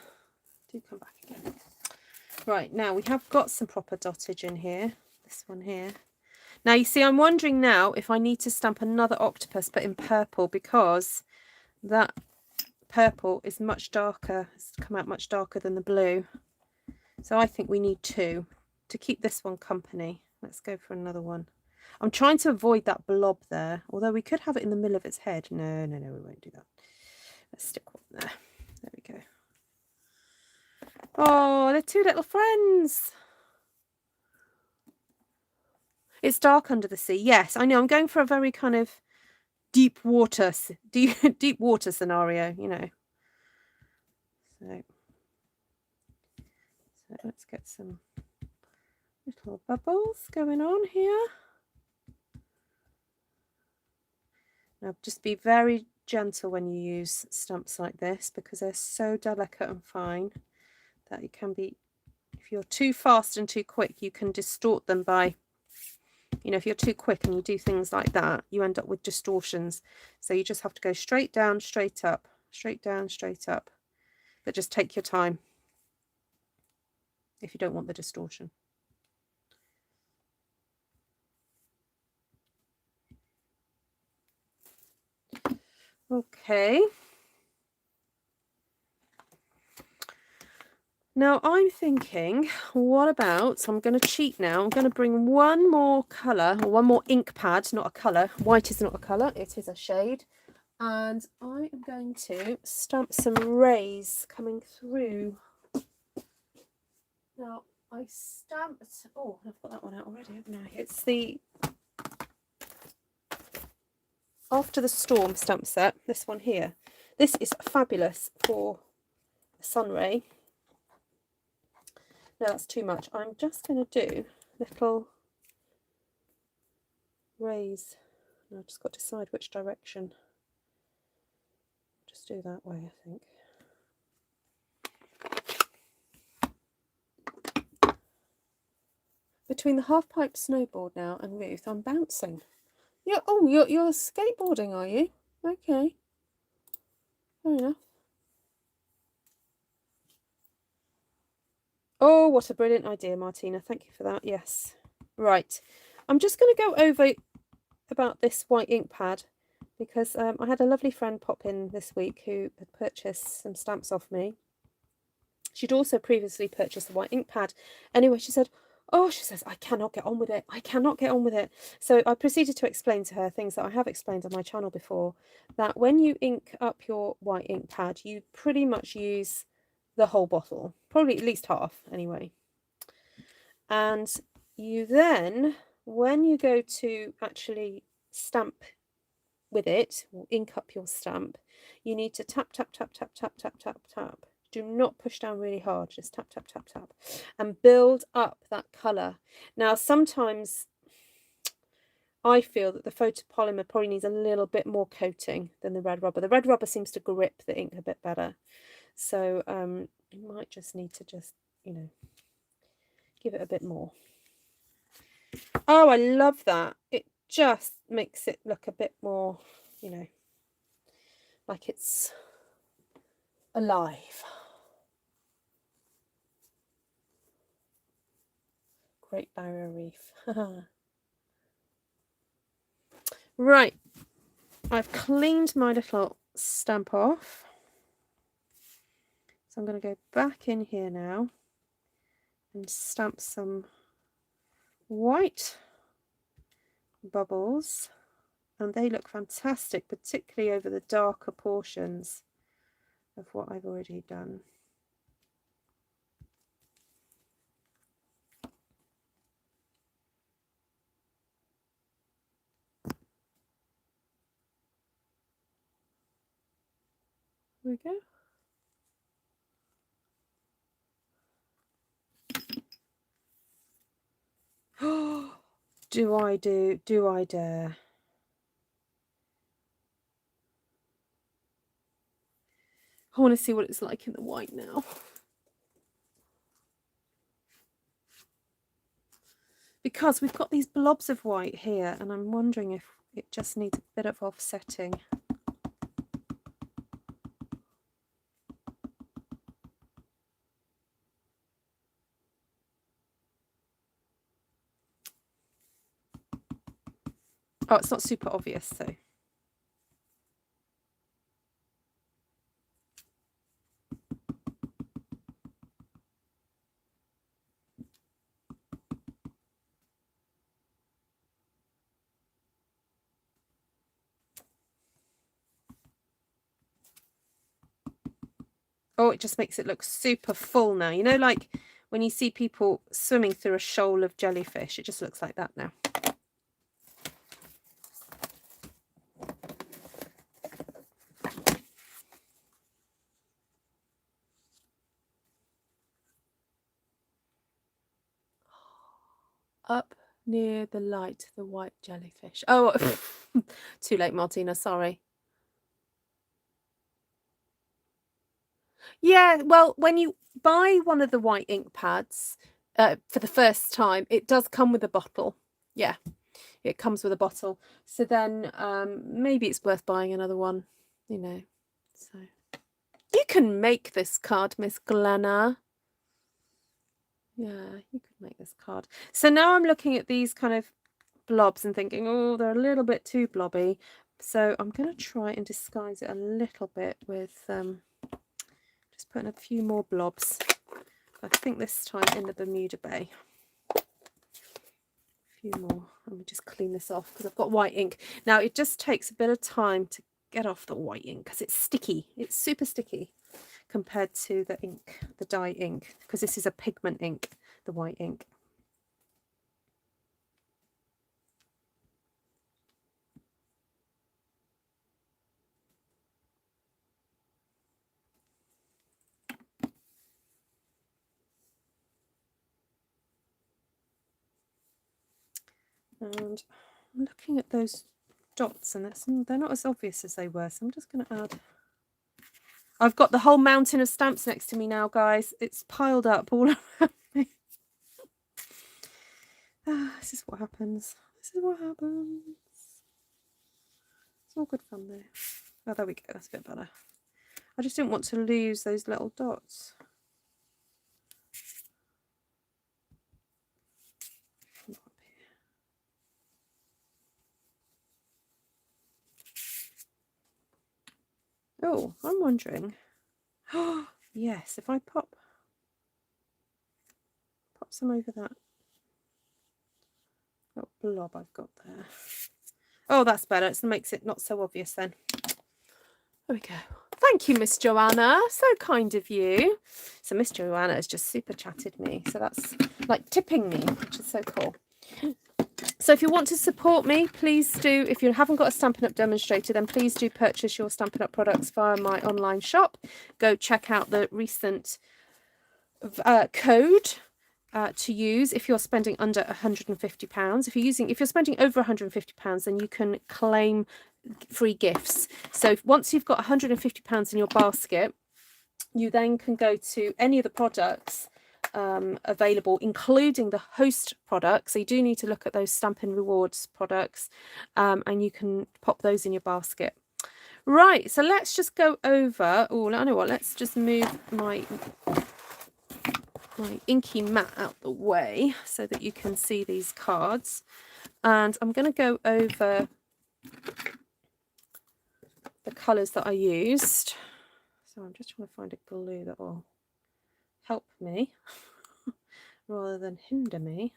Do come back again. Right, now we have got some proper dottage in here. This one here. Now, you see, I'm wondering now if I need to stamp another octopus, but in purple, because that purple is much darker. It's come out much darker than the blue. So I think we need 2 to keep this one company. Let's go for another one. I'm trying to avoid that blob there, although we could have it in the middle of its head. No, we won't do that. Let's stick one there. There we go. Oh, they're 2 little friends. It's dark under the sea. Yes, I know. I'm going for a very kind of deep water scenario, you know. So let's get some little bubbles going on here. Now, just be very gentle when you use stamps like this, because they're so delicate and fine that it can be, if you're too fast and too quick, you can distort them by, you know, if you're too quick and you do things like that, you end up with distortions. So you just have to go straight down, straight up, straight down, straight up, but just take your time if you don't want the distortion. Okay. Now I'm thinking, what about, so I'm going to cheat now, I'm going to bring one more colour, or one more ink pad, not a colour. White is not a colour, it is a shade. And I am going to stamp some rays coming through. Now I stamped, oh, I've got that one out already, haven't I? It's the After the Storm stamp set, this one here. This is fabulous for a sun ray. No, that's too much. I'm just going to do little rays. I've just got to decide which direction. Just do that way, I think. Between the half-pipe snowboard now and Ruth, I'm bouncing. Yeah. Oh, you're skateboarding, are you? Okay. Fair enough. Oh, what a brilliant idea, Martina. Thank you for that. Yes. Right. I'm just going to go over about this white ink pad because I had a lovely friend pop in this week who had purchased some stamps off me. She'd also previously purchased a white ink pad. Anyway, she said, oh, she says, I cannot get on with it. I cannot get on with it. So I proceeded to explain to her things that I have explained on my channel before, that when you ink up your white ink pad, you pretty much use the whole bottle, probably at least half anyway. And you then, when you go to actually stamp with it, or ink up your stamp, you need to tap, tap, tap, tap, tap, tap, tap, tap. Do not push down really hard, just tap, tap, tap, tap, and build up that colour. Now, sometimes I feel that the photopolymer probably needs a little bit more coating than the red rubber. The red rubber seems to grip the ink a bit better. So you might just need to give it a bit more. Oh, I love that. It just makes it look a bit more, like it's alive. Great Barrier Reef. Right, I've cleaned my little stamp off. So I'm going to go back in here now and stamp some white bubbles. And they look fantastic, particularly over the darker portions of what I've already done. There we go. Do I dare? I want to see what it's like in the white now. Because we've got these blobs of white here, and I'm wondering if it just needs a bit of offsetting. Oh, it's not super obvious, so. Oh, it just makes it look super full now. You know, like when you see people swimming through a shoal of jellyfish, it just looks like that now. Up near the light, the white jellyfish. Oh, too late, Martina, sorry. Yeah, well, when you buy one of the white ink pads for the first time, it does come with a bottle. Yeah, it comes with a bottle. So then maybe it's worth buying another one, So you can make this card, Miss Glenna. Yeah, you could make this card. So now I'm looking at these kind of blobs and thinking, oh, they're a little bit too blobby. So I'm going to try and disguise it a little bit with just putting a few more blobs. I think this time in the Bermuda Bay. A few more. Let me just clean this off because I've got white ink. Now, it just takes a bit of time to get off the white ink because it's sticky. It's super sticky compared to the ink, the dye ink, because this is a pigment ink, the white ink. And I'm looking at those dots and they're not as obvious as they were, so I'm just going to add. I've got the whole mountain of stamps next to me now, guys. It's piled up all around me. This is what happens. This is what happens. It's all good fun though. Oh, there we go. That's a bit better. I just didn't want to lose those little dots. Oh, I'm wondering. Oh, yes, if I pop some over that little blob I've got there. Oh, that's better. It makes it not so obvious then. There we go. Thank you, Miss Joanna. So kind of you. So Miss Joanna has just super chatted me. So that's like tipping me, which is so cool. So if you want to support me, please do. If you haven't got a Stampin' Up! Demonstrator, then please do purchase your Stampin' Up! Products via my online shop. Go check out the recent code to use if you're spending under £150. If you're spending over £150, then you can claim free gifts. So once you've got £150 in your basket, you then can go to any of the products available, including the host products. So you do need to look at those Stampin' Rewards products, and you can pop those in your basket. Right, so let's just go over. Oh, I know what. Let's just move my inky mat out the way so that you can see these cards. And I'm going to go over the colours that I used. So I'm just trying to find a glue that will help me rather than hinder me.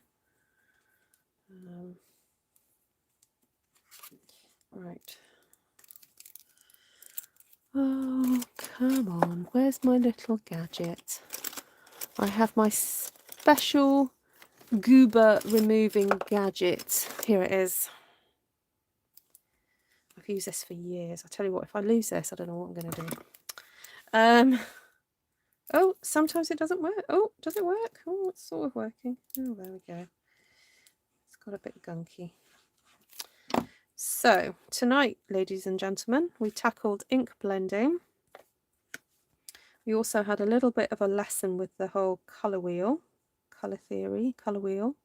Right. Oh, come on. Where's my little gadget? I have my special goober removing gadget. Here it is. I've used this for years. I tell you what, if I lose this, I don't know what I'm going to do. Oh, sometimes it doesn't work. Oh, does it work? Oh, it's sort of working. Oh, there we go. It's got a bit gunky. So tonight, ladies and gentlemen, we tackled ink blending. We also had a little bit of a lesson with the whole colour wheel, colour theory, colour wheel.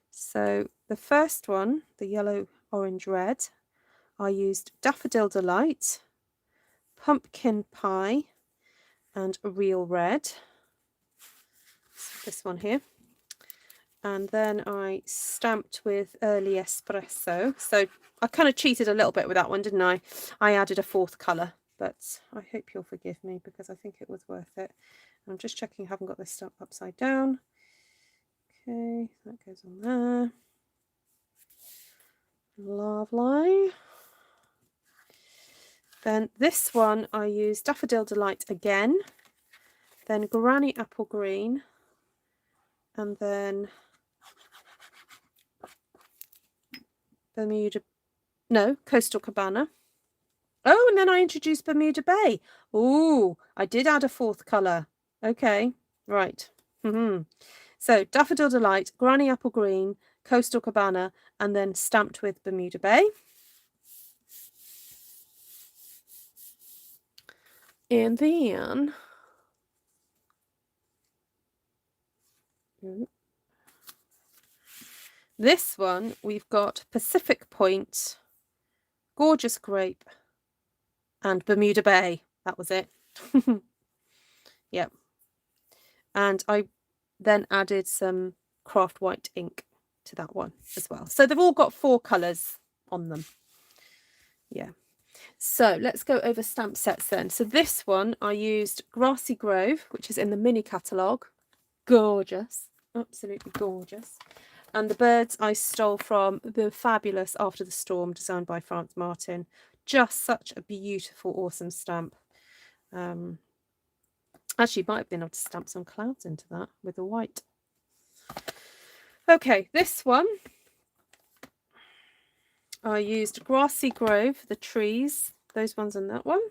So the first one, the yellow, orange, red, I used Daffodil Delight, Pumpkin Pie, and Real Red. So this one here. And then I stamped with Early Espresso. So I kind of cheated a little bit with that one, didn't I? I added a fourth colour, but I hope you'll forgive me because I think it was worth it. I'm just checking I haven't got this stuff upside down. Okay, that goes on there. Lovely. Then this one I used Daffodil Delight again, then Granny Apple Green, and then Coastal Cabana. Oh, and then I introduced Bermuda Bay. Oh, I did add a fourth colour. Okay, right. So Daffodil Delight, Granny Apple Green, Coastal Cabana, and then stamped with Bermuda Bay. And then this one, we've got Pacific Point, Gorgeous Grape, and Bermuda Bay. That was it. Yep. And I then added some craft white ink to that one as well. So they've all got 4 colours on them. Yeah. So let's go over stamp sets then. So this one I used Grassy Grove, which is in the mini catalogue. Gorgeous. Absolutely gorgeous. And the birds I stole from the fabulous After the Storm, designed by France Martin. Just such a beautiful, awesome stamp. Actually, might have been able to stamp some clouds into that with the white. Okay, this one I used Grassy Grove, the trees, those ones and that one.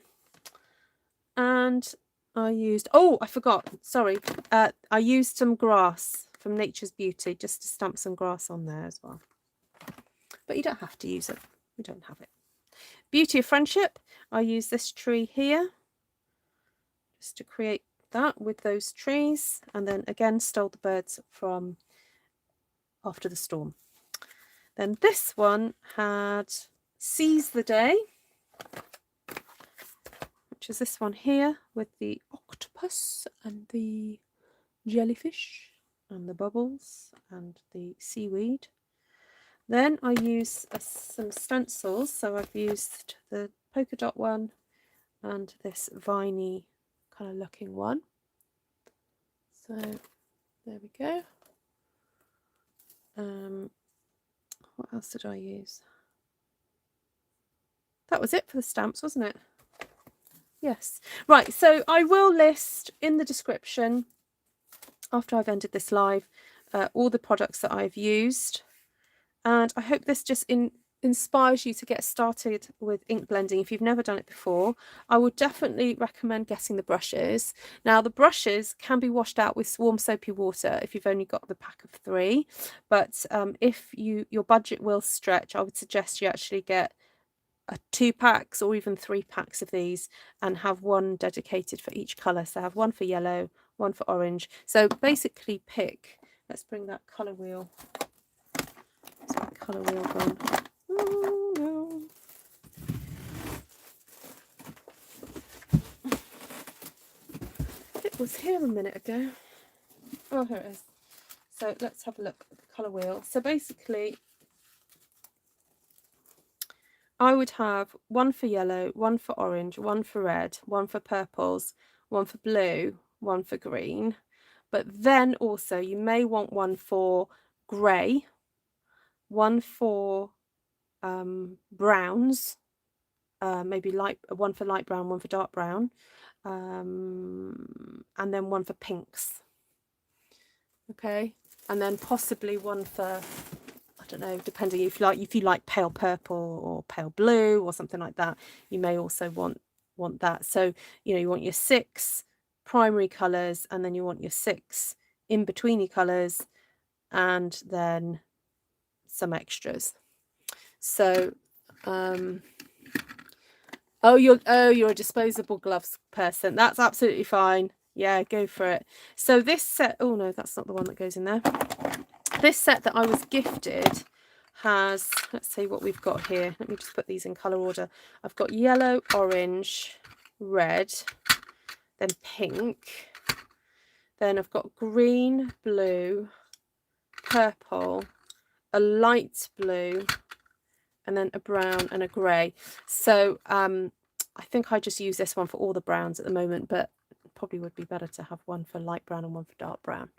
And I used, oh, I forgot, sorry. I used some grass from Nature's Beauty just to stamp some grass on there as well. but you don't have to use it. We don't have it. Beauty of Friendship. I use this tree here just to create that with those trees, and then again stole the birds from After the Storm. Then this one had Seize the Day, which is this one here with the octopus and the jellyfish and the bubbles and the seaweed. Then I use some stencils, so I've used the polka dot one and this viney kind of looking one. So there we go. What else did I use? That was it for the stamps, wasn't it? Yes. Right, so I will list in the description, after I've ended this live, all the products that I've used. And I hope this just inspires you to get started with ink blending. If you've never done it before, I would definitely recommend getting the brushes. Now, the brushes can be washed out with warm soapy water if you've only got the pack of 3. But if your budget will stretch, I would suggest you actually get 2 packs or even 3 packs of these and have one dedicated for each colour. So have one for yellow, one for orange. So basically pick, let's bring that colour wheel. Is that colour wheel gone? Oh no. It was here a minute ago. Oh, here it is. So let's have a look at the colour wheel. So basically, I would have one for yellow, one for orange, one for red, one for purples, one for blue, one for green. But then also you may want one for grey, one for browns, maybe one for light brown, one for dark brown, and then one for pinks. Okay, and then possibly one for, I don't know, depending if you like pale purple or pale blue or something like that, you may also want that. So you want your 6 primary colours, and then you want your 6 in-betweeny colours, and then some extras. So you're a disposable gloves person. That's absolutely fine. Yeah, go for it. So this set, oh no, that's not the one that goes in there. This set that I was gifted has, let's see what we've got here. Let me just put these in colour order. I've got yellow, orange, red, then pink. Then I've got green, blue, purple, a light blue, and then a brown and a grey. So I think I just use this one for all the browns at the moment, but it probably would be better to have one for light brown and one for dark brown.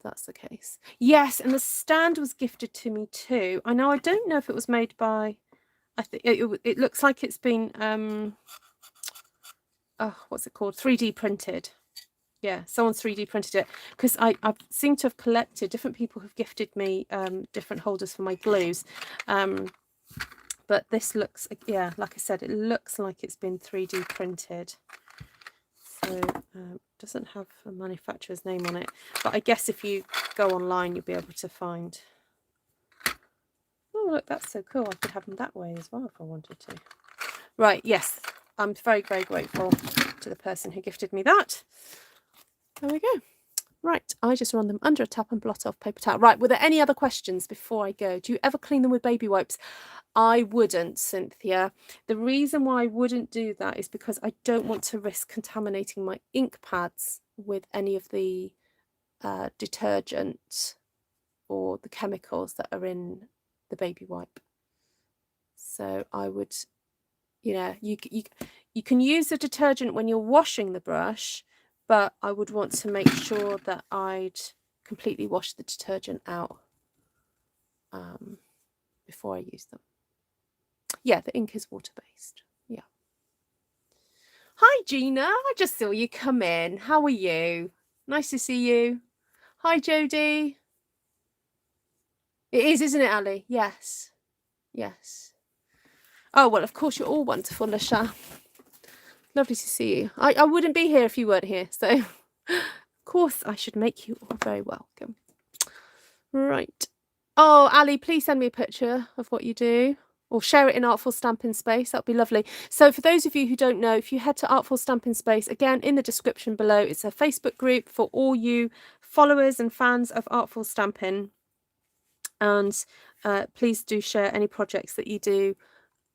That's the case. Yes, and the stand was gifted to me too. I know, I don't know if it was made by, I think it looks like it's been what's it called, 3D printed. Yeah, someone's 3D printed it, because I seem to have collected, different people have gifted me different holders for my glues, but this looks, yeah, like I said, it looks like it's been 3D printed. So doesn't have a manufacturer's name on it, but I guess if you go online you'll be able to find. Oh look, that's so cool. I could have them that way as well if I wanted to. Right, yes, I'm very, very grateful to the person who gifted me that. There we go. Right, I just run them under a tap and blot off paper towel. Right, were there any other questions before I go? Do you ever clean them with baby wipes? I wouldn't, Cynthia. The reason why I wouldn't do that is because I don't want to risk contaminating my ink pads with any of the detergent or the chemicals that are in the baby wipe. So I would, you can use the detergent when you're washing the brush, but I would want to make sure that I'd completely wash the detergent out before I use them. Yeah, the ink is water-based. Yeah. Hi, Gina. I just saw you come in. How are you? Nice to see you. Hi, Jodie. It is, isn't it, Ali? Yes. Yes. Oh, well, of course, you're all wonderful, Lasha. Lovely to see you. I wouldn't be here if you weren't here, so of course I should make you all very welcome. Right. Oh, Ali, please send me a picture of what you do, or share it in Artful Stampin Space. That'd be lovely. So for those of you who don't know, if you head to Artful Stampin Space, again, in the description below, it's a Facebook group for all you followers and fans of Artful Stampin. And please do share any projects that you do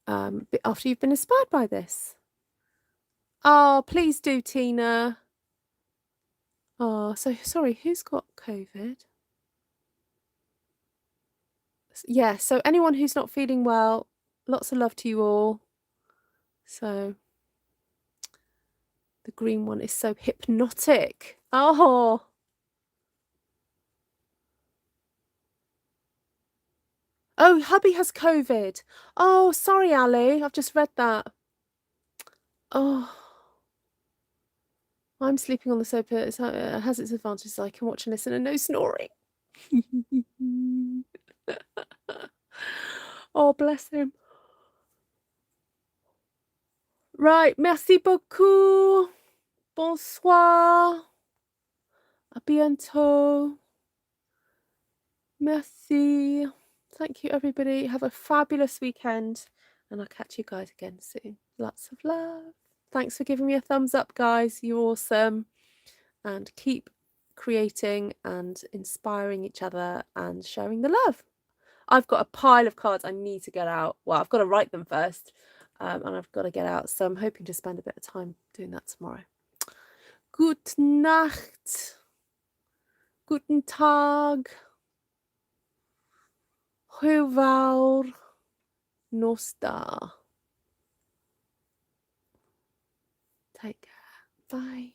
after you've been inspired by this. Oh, please do, Tina. Oh, so sorry, who's got COVID? Yeah, so anyone who's not feeling well, lots of love to you all. So the green one is so hypnotic. Oh. Oh, hubby has COVID. Oh, sorry, Ali. I've just read that. Oh. I'm sleeping on the sofa. It has its advantages. I can watch and listen and no snoring. Oh, bless him. Right. Merci beaucoup. Bonsoir. À bientôt. Merci. Thank you, everybody. Have a fabulous weekend. And I'll catch you guys again soon. Lots of love. Thanks for giving me a thumbs up, guys. You're awesome. And keep creating and inspiring each other and sharing the love. I've got a pile of cards I need to get out. Well, I've got to write them first. And I've got to get out. So I'm hoping to spend a bit of time doing that tomorrow. Gute Nacht. Guten Tag. Hwyl fawr. Nos da. Take care. Bye.